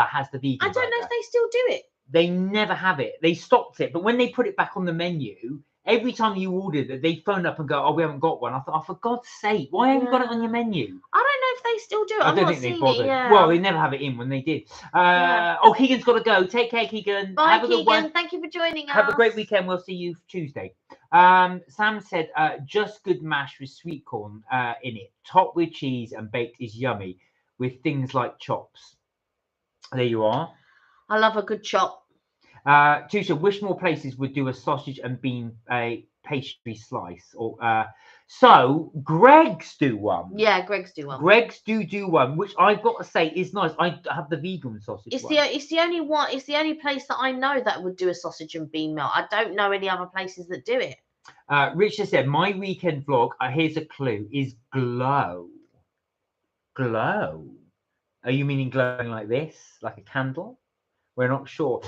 has the vegan burger. I don't know if they still do it. They never have it. They stopped it. But when they put it back on the menu, every time you ordered it, they phone up and go, "Oh, we haven't got one." I thought, "Oh, for God's sake, why haven't you got it on your menu?" I don't know if they still do it. I don't think they bothered. Yeah. Well, they never have it in when they did. Oh, Keegan's got to go. Take care, Keegan. Bye, have a good Keegan. one. Thank you for joining us. Have a great weekend. We'll see you Tuesday. Sam said, just good mash with sweet corn in it. Topped with cheese and baked is yummy with things like chops. There you are. I love a good chop. Tusha, wish more places would do a sausage and bean pastry slice. Or so Greg's do one. Yeah, Greg's do one. Greg's do one, which I've got to say is nice. I have the vegan sausage. It's the only one. It's the only place that I know that would do a sausage and bean melt. I don't know any other places that do it. Richard said, my weekend vlog, here's a clue, is glow. Glow. Are you meaning glowing like this? Like a candle? We're not sure.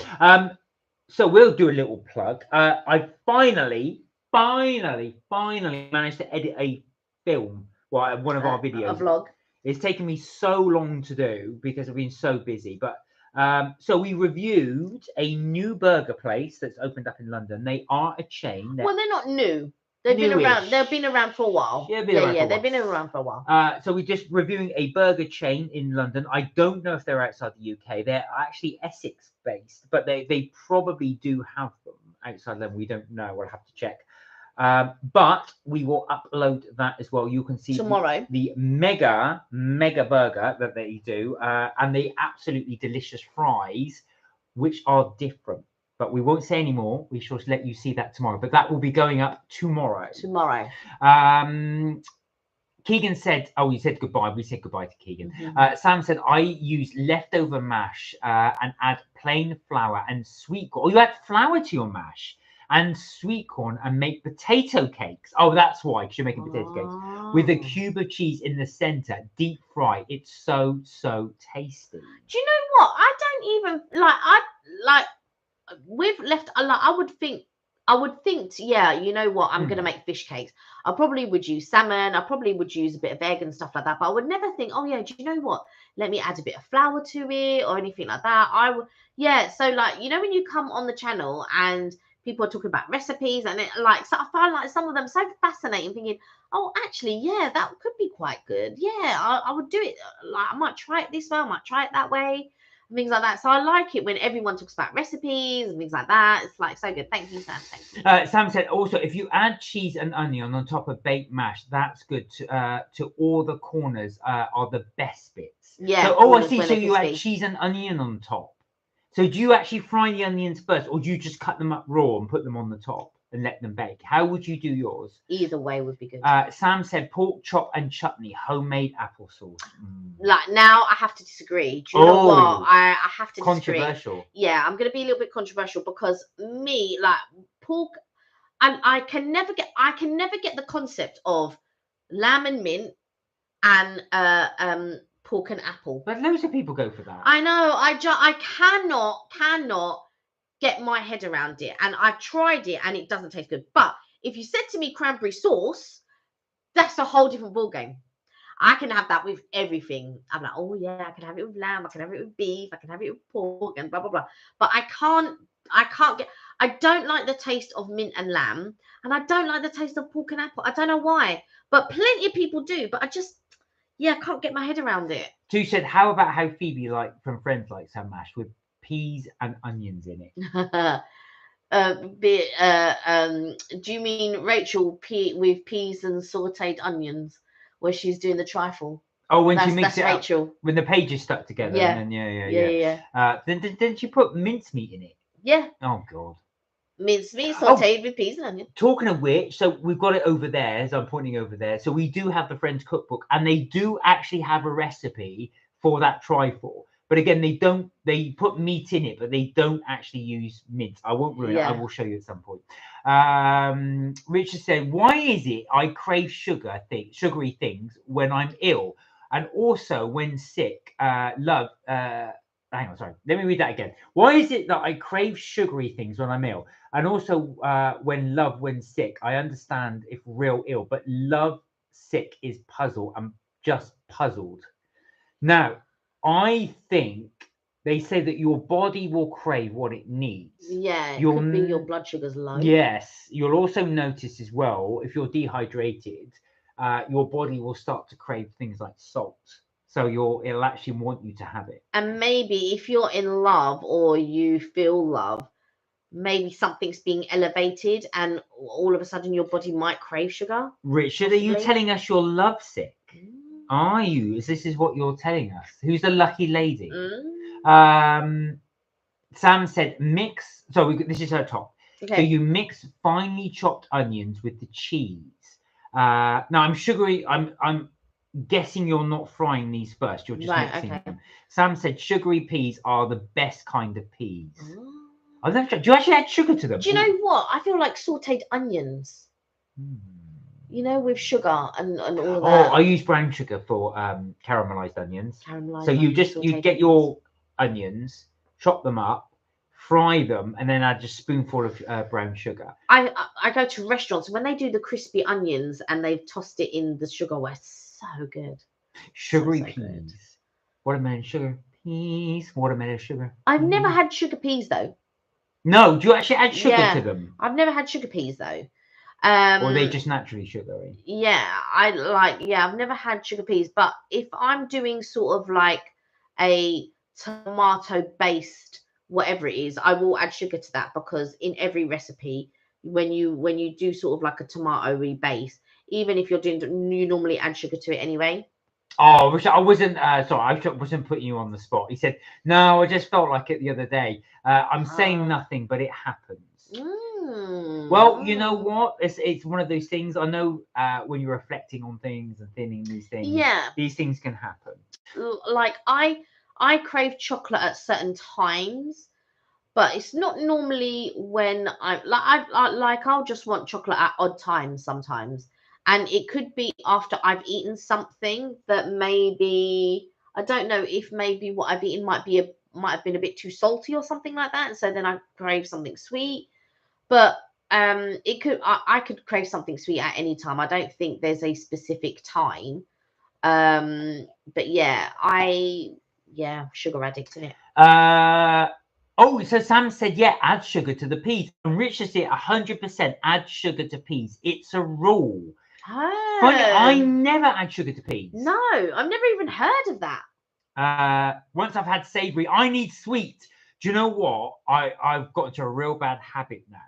So we'll do a little plug. I finally managed to edit a film, one of our videos. A vlog. It's taken me so long to do because I've been so busy. But so we reviewed a new burger place that's opened up in London. They are a chain. Well, they're not new. They've been around. They've been around for a while. They've been around for a while. So we're just reviewing a burger chain in London. I don't know if they're outside the UK. They're actually Essex based, but they probably do have them outside London. We don't know. We'll have to check. But we will upload that as well. You can see tomorrow the mega burger that they do, and the absolutely delicious fries, which are different. but we won't say any more. We shall let you see that tomorrow. But that will be going up tomorrow. Tomorrow. Keegan said, oh, you said goodbye. We said goodbye to Keegan. Mm-hmm. Sam said, I use leftover mash and add plain flour and sweet corn. Oh, you add flour to your mash and sweet corn and make potato cakes. Oh, that's why, because you're making potato cakes. With a cube of cheese in the center, deep fry. It's so, so tasty. Do you know what? I don't even, like, with left, I would think, yeah, you know what, I'm going to make fish cakes. I probably would use salmon. I probably would use a bit of egg and stuff like that. But I would never think, oh, yeah, do you know what? Let me add a bit of flour to it or anything like that. I would, yeah. So, like, you know, when you come on the channel and people are talking about recipes and so I find like some of them so fascinating, thinking, oh, actually, yeah, that could be quite good. Yeah, I would do it. Like, I might try it this way. I might try it that way. Things like that. So I like it when everyone talks about recipes and things like that. It's like so good. Thank you, Sam. Thank you. Sam said also, if you add cheese and onion on top of baked mash, that's good to all the corners are the best bits. Yeah. So, I see. So you add cheese and onion on top. So do you actually fry the onions first, or do you just cut them up raw and put them on the top and let them bake? How would you do yours? Either way would be good. Sam said pork chop and chutney, homemade applesauce. Like, now I have to disagree. Do you know what? I have to disagree. Controversial. Yeah, I'm going to be a little bit controversial because me, like, pork, and I can never get the concept of lamb and mint and pork and apple. But loads of people go for that. I know. I cannot get my head around it, and I've tried it and it doesn't taste good. But if you said to me cranberry sauce, that's a whole different ball game. I can have that with everything. I'm like, oh yeah, I can have it with lamb, I can have it with beef, I can have it with pork and blah blah blah. But I don't like the taste of mint and lamb, and I don't like the taste of pork and apple. I don't know why, but plenty of people do. But I can't get my head around it. So you said, how about how Phoebe, like from Friends, likes her mash with peas and onions in it? Do you mean Rachel with peas and sautéed onions, where she's doing the trifle? Oh, when she mixes it Rachel. Up, when the pages stuck together. Yeah. And then, yeah. Then didn't she put mincemeat in it? Yeah. Oh God. Mincemeat sautéed with peas and onions. Talking of which, so we've got it over there, as I'm pointing over there. So we do have the Friends cookbook, and they do actually have a recipe for that trifle. But again, they put meat in it, but they don't actually use mince. I won't ruin it. I will show you at some point. Richard said, why is it I crave sugary things when I'm ill? And also when sick, hang on, sorry. Let me read that again. Why is it that I crave sugary things when I'm ill? And also when sick, I understand if real ill, but love sick is puzzle. I'm just puzzled. Now, I think they say that your body will crave what it needs. Yeah, could be your blood sugar's low. Yes. You'll also notice as well, if you're dehydrated, your body will start to crave things like salt. So it'll actually want you to have it. And maybe if you're in love or you feel love, maybe something's being elevated and all of a sudden your body might crave sugar. Richard, possibly. Are you telling us you're lovesick? Are you? This is what you're telling us. Who's the lucky lady? Sam said mix. So this is her top. Okay. So you mix finely chopped onions with the cheese. Now I'm sugary. I'm guessing you're not frying these first. You're just mixing them. Sam said sugary peas are the best kind of peas. I've never tried. Do you actually add sugar to them? Do you know what? I feel like sautéed onions. You know, with sugar and all of that. Oh, I use brown sugar for caramelized onions. So you get your onions, chop them up, fry them, and then add just a spoonful of brown sugar. I go to restaurants when they do the crispy onions and they've tossed it in the sugar. It's so good. Sugary peas. Good. Watermelon sugar. Peas. Watermelon sugar. I've never had sugar peas though. No, do you actually add sugar to them? I've never had sugar peas though. Or are they just naturally sugary? Yeah, I've never had sugar peas, but if I'm doing sort of like a tomato based whatever it is, I will add sugar to that, because in every recipe, when you do sort of like a tomato-y base, even if you're doing, you normally add sugar to it anyway. Oh, I wasn't. Sorry, I wasn't putting you on the spot. He said, "No, I just felt like it the other day. I'm saying nothing, but it happens." Well, you know what? It's one of those things. I know when you're reflecting on things and thinking Yeah, these things can happen. like I crave chocolate at certain times, but it's not normally when I'll just want chocolate at odd times sometimes, and it could be after I've eaten something that maybe I don't know if maybe what I've eaten might have been a bit too salty or something like that, and so then I crave something sweet. But I could crave something sweet at any time. I don't think there's a specific time. But sugar addict in it. Oh, so Sam said, yeah, add sugar to the peas. And Richard said 100% add sugar to peas. It's a rule. Funny, I never add sugar to peas. No, I've never even heard of that. Once I've had savoury, I need sweet. Do you know what? I've got into a real bad habit now.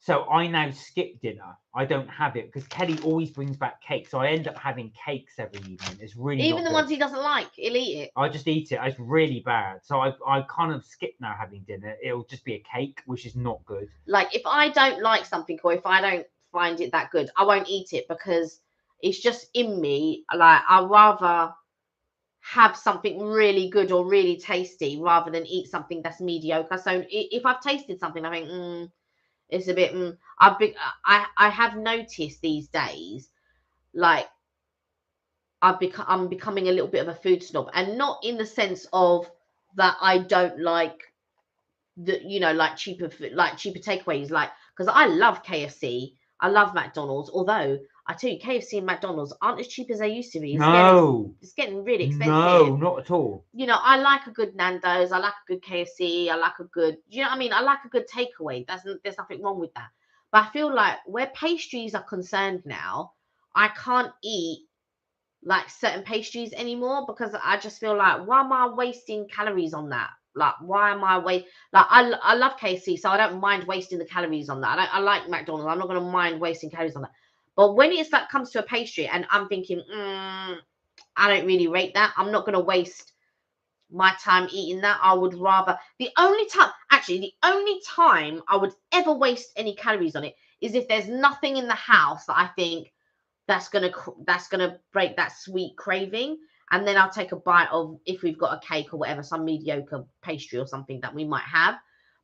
So I now skip dinner. I don't have it because Kelly always brings back cake. So I end up having cakes every evening. It's really even the good. ones he doesn't like, he'll eat it. I just eat it. It's really bad. So I kind of skip now having dinner. It'll just be a cake, which is not good. Like if I don't like something or if I don't find it that good, I won't eat it because it's just in me. Like I'd rather have something really good or really tasty rather than eat something that's mediocre. So if I've tasted something, I think it's a bit. I have noticed these days, like I'm becoming a little bit of a food snob, and not in the sense of that I don't like like cheaper takeaways, like because I love KFC, I love McDonald's. Although I tell you, KFC and McDonald's aren't as cheap as they used to be. It's getting really expensive. No, not at all. I like a good Nando's, I like a good KFC, I like a good, you know what I mean? I like a good takeaway. There's nothing wrong with that. But I feel like where pastries are concerned now, I can't eat like certain pastries anymore because I just feel like, why am I wasting calories on that? Like, why am I I love KFC, so I don't mind wasting the calories on that. I like McDonald's. I'm not going to mind wasting calories on that. But when it's like comes to a pastry and I'm thinking, I don't really rate that. I'm not going to waste my time eating that. I would rather the only time I would ever waste any calories on it is if there's nothing in the house that I think that's gonna break that sweet craving, and then I'll take a bite of, if we've got a cake or whatever, some mediocre pastry or something that we might have.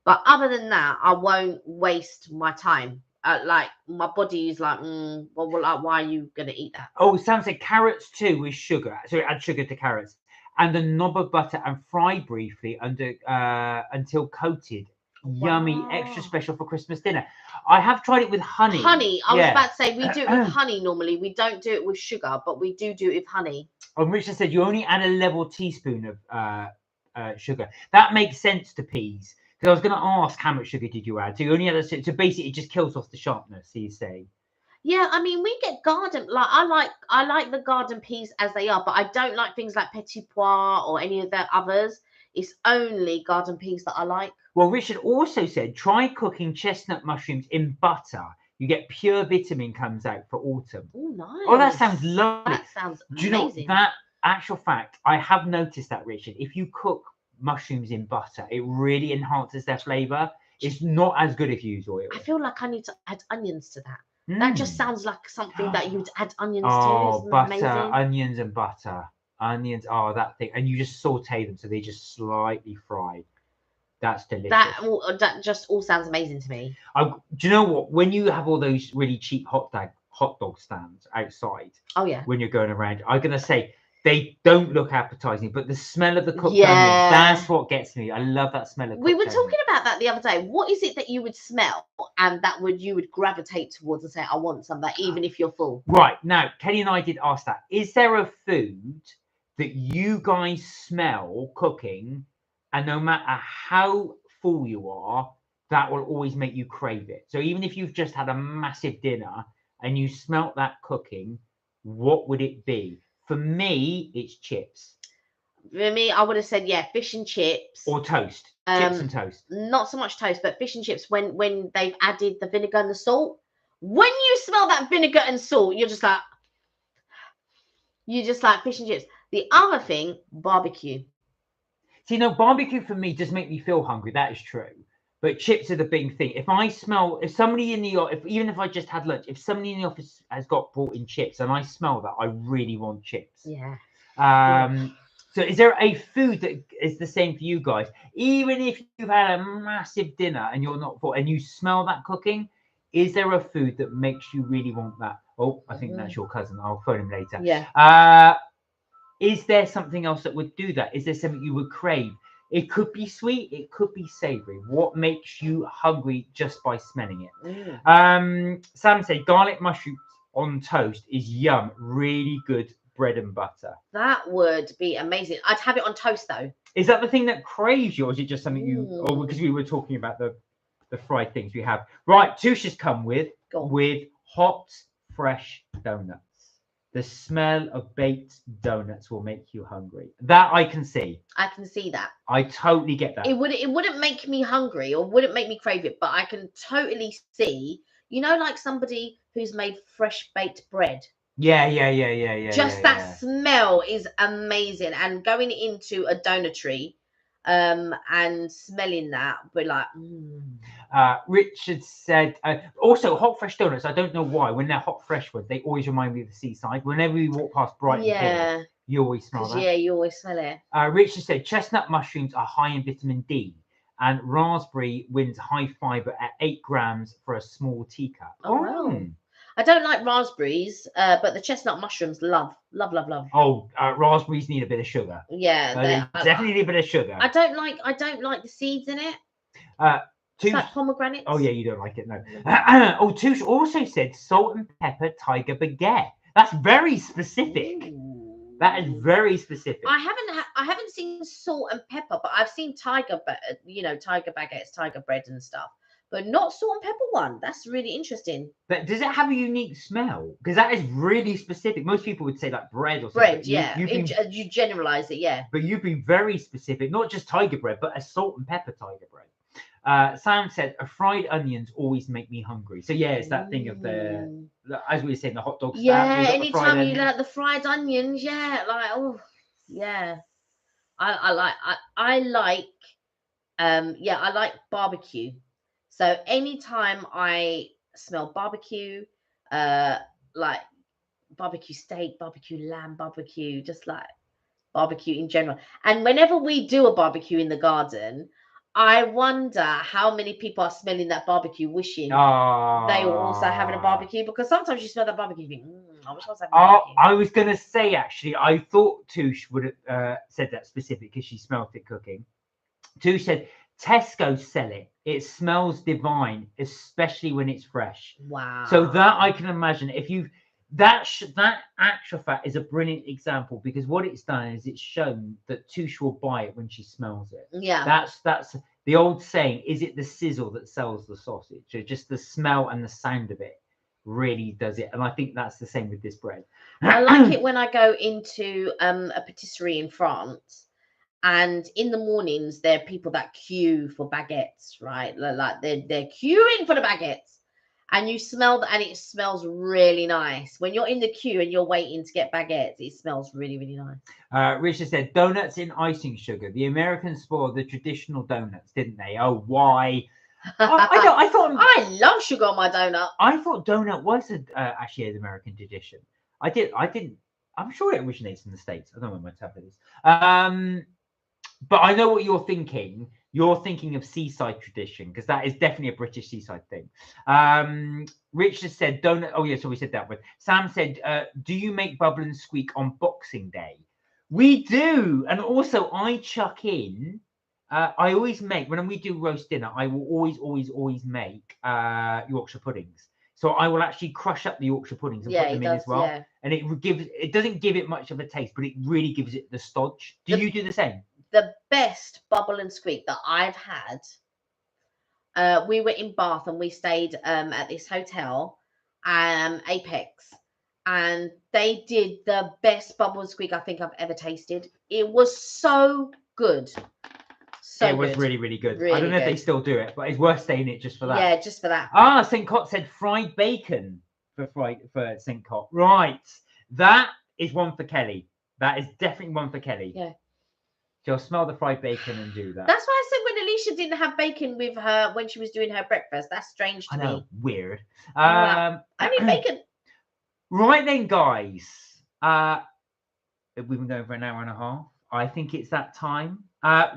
But other than that, I won't waste my time. Like my body is like, like, why are you gonna eat that? Oh, Sam said carrots too with sugar. So add sugar to carrots and a knob of butter and fry briefly until coated. Yummy, extra special for Christmas dinner. I have tried it with honey. I was about to say we do it with honey normally. We don't do it with sugar, but we do it with honey. And Richard said you only add a level teaspoon of sugar. That makes sense to peas. Because I was going to ask how much sugar did you add. So you only add so basically it just kills off the sharpness. So you say. Yeah, I mean we get garden, like I like the garden peas as they are, but I don't like things like petit pois or any of the others. It's only garden peas that I like. Well, Richard also said, try cooking chestnut mushrooms in butter. You get pure vitamin comes out for autumn. Oh, nice. Oh, that sounds lovely. That sounds amazing. Do you know that actual fact? I have noticed that, Richard. If you cook mushrooms in butter, it really enhances their flavour. It's not as good if you use oil. I feel like I need to add onions to that. That just sounds like something that you'd add onions to. Oh, butter, amazing? Onions and butter. Onions, that thing. And you just saute them so they just slightly fried. That's delicious. That just all sounds amazing to me. Do you know what? When you have all those really cheap hot dog stands outside, oh yeah, when you're going around, I'm gonna say they don't look appetizing, but the smell of the cooked onions, that's what gets me. I love that smell of cooked We were talking about that the other day. What is it that you would smell and that you would gravitate towards and say, I want some of that, even if you're full? Right. Now, Kelly and I did ask that. Is there a food that you guys smell cooking, and no matter how full you are, that will always make you crave it? So even if you've just had a massive dinner and you smelt that cooking, what would it be? For me, it's chips. For me, I would have said, fish and chips. Or toast. Chips and toast. Not so much toast, but fish and chips when they've added the vinegar and the salt. When you smell that vinegar and salt, you're just like, You just like fish and chips. The other thing, barbecue. See, no, barbecue for me does make me feel hungry. That is true. But chips are the big thing. If somebody in the office, even if I just had lunch, if somebody in the office has got brought in chips and I smell that, I really want chips. Yeah. So is there a food that is the same for you guys? Even if you've had a massive dinner and you're not full and you smell that cooking, is there a food that makes you really want that? Oh, I think that's your cousin. I'll phone him later. Yeah. Is there something else that would do that? Is there something you would crave? It could be sweet, it could be savory. What makes you hungry just by smelling it? Sam said garlic mushrooms on toast is yum. Really good bread and butter. That would be amazing. I'd have it on toast though. Is that the thing that craves you, or is it just something you? Or because we were talking about the fried things we have. Right, Touche has come with hot, fresh donuts. The smell of baked donuts will make you hungry. That I can see. I can see that. I totally get that. It wouldn't make me hungry or wouldn't make me crave it, but I can totally see, like somebody who's made fresh baked bread. Yeah. Just that smell is amazing. And going into a donutry and smelling that, but like Richard said also hot fresh donuts. I don't know why when they're hot fresh ones they always remind me of the seaside. Whenever we walk past Brighton Pier, you always smell that. Yeah, you always smell it. Richard said chestnut mushrooms are high in vitamin D and raspberry wins high fiber at 8 grams for a small teacup. Wow. I don't like raspberries, but the chestnut mushrooms, love. Oh, raspberries need a bit of sugar. Yeah, definitely need a bit of sugar. I don't like the seeds in it. It's like pomegranates. Oh yeah, you don't like it, no. Touche also said salt and pepper tiger baguette. That's very specific. Ooh. That is very specific. I haven't seen salt and pepper, but I've seen tiger baguettes, tiger bread and stuff. But not salt and pepper one. That's really interesting. But does it have a unique smell? Because that is really specific. Most people would say like bread or something. Bread, yeah. You generalize it, yeah. But you've been very specific. Not just tiger bread, but a salt and pepper tiger bread. Sam said, fried onions always make me hungry. So yeah, it's that thing of as we were saying, the hot dog stand. Yeah, anytime you like the fried onions, yeah, like yeah. I like barbecue. So anytime I smell barbecue, like barbecue steak, barbecue lamb, barbecue, just like barbecue in general. And whenever we do a barbecue in the garden, I wonder how many people are smelling that barbecue, wishing they were also having a barbecue. Because sometimes you smell that barbecue, you think, I wish I was having barbecue. I was going to say, actually, I thought Touche would have said that specifically because she smelled it cooking. Touche said, Tesco sell it. It smells divine, especially when it's fresh. Wow. So that I can imagine. If you that actual fact is a brilliant example because what it's done is it's shown that Touche will buy it when she smells it. Yeah. That's the old saying. Is it the sizzle that sells the sausage? So just the smell and the sound of it really does it. And I think that's the same with this bread. I like it when I go into a patisserie in France. And in the mornings, there are people that queue for baguettes, right? Like they're queuing for the baguettes, and you smell that, and it smells really nice. When you're in the queue and you're waiting to get baguettes, it smells really, really nice. Richard said, donuts in icing sugar. The Americans spoiled the traditional donuts, didn't they? Oh, why? I thought I love sugar on my donut. I thought donut was actually an American tradition. I didn't. I'm sure it originates in the States. I don't know where my tablet is. But I know what you're thinking. You're thinking of seaside tradition because that is definitely a British seaside thing. Richard said, donut. Oh, yeah, so we said that one. Sam said, do you make bubble and squeak on Boxing Day? We do. And also, I chuck in, I always make, when we do roast dinner, I will always make Yorkshire puddings. So I will actually crush up the Yorkshire puddings and put them in as well. Yeah. And it doesn't give it much of a taste, but it really gives it the stodge. Do you do the same? The best bubble and squeak that I've had, we were in Bath and we stayed at this hotel, Apex, and they did the best bubble and squeak I think I've ever tasted. It was so good. It was really, really good. Really I don't know if they still do it, but it's worth saying it just for that. Yeah, just for that. St. Cot said fried bacon for St. Cot. Right. That is one for Kelly. That is definitely one for Kelly. Yeah. She'll smell the fried bacon and do that. That's why I said when Alicia didn't have bacon with her when she was doing her breakfast. That's strange to I know, me. weird. I need bacon. Right then, guys. We've been going for an hour and a half. I think it's that time.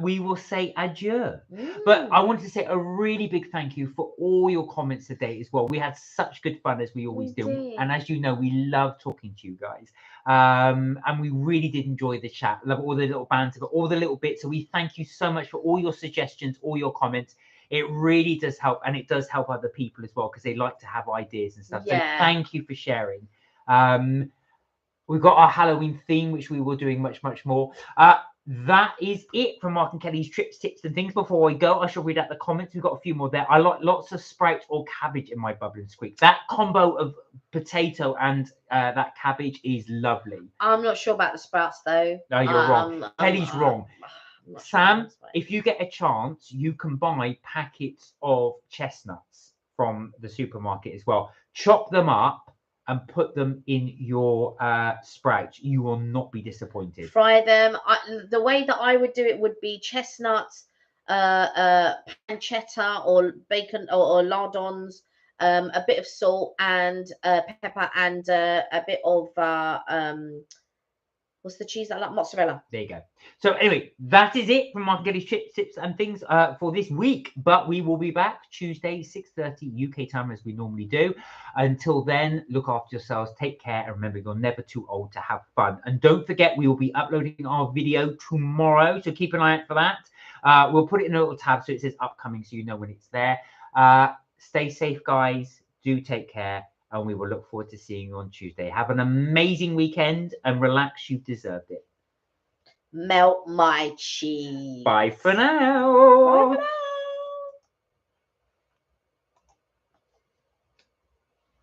We will say adieu. But I want to say a really big thank you for all your comments today as well. We had such good fun as we always do. did. And as you know, we love talking to you guys. And we really did enjoy the chat. Love all the little banter, but all the little bits. So we thank you so much for all your suggestions, all your comments. It really does help. And it does help other people as well because they like to have ideas and stuff. Yeah. So thank you for sharing. We've got our Halloween theme, which we will doing much more. That is it from Mark and Kelly's trips, tips, and things. Before we go, I shall read out the comments. We've got a few more there. I like lots of sprouts or cabbage in my bubbling squeak. That combo of potato and that cabbage is lovely. I'm not sure about the sprouts though. No, you're wrong. Kelly's wrong. Sam, if you get a chance, you can buy packets of chestnuts from the supermarket as well. Chop them up and put them in your sprouts. You will not be disappointed. Fry them. The way that I would do it would be chestnuts, pancetta or bacon or lardons, a bit of salt and pepper and a bit of what's the cheese I like? Mozzarella. There you go. So anyway, that is it from Mark and Kelly's trips, tips, and things for this week. But we will be back Tuesday, 6:30 UK time as we normally do. Until then, look after yourselves, take care, and remember, you're never too old to have fun. And don't forget, we will be uploading our video tomorrow, so keep an eye out for that. We'll put it in a little tab so it says upcoming, so you know when it's there. Stay safe, guys. Do take care. And we will look forward to seeing you on Tuesday. Have an amazing weekend and relax. You've deserved it. Melt my cheese. Bye for now. Bye for now.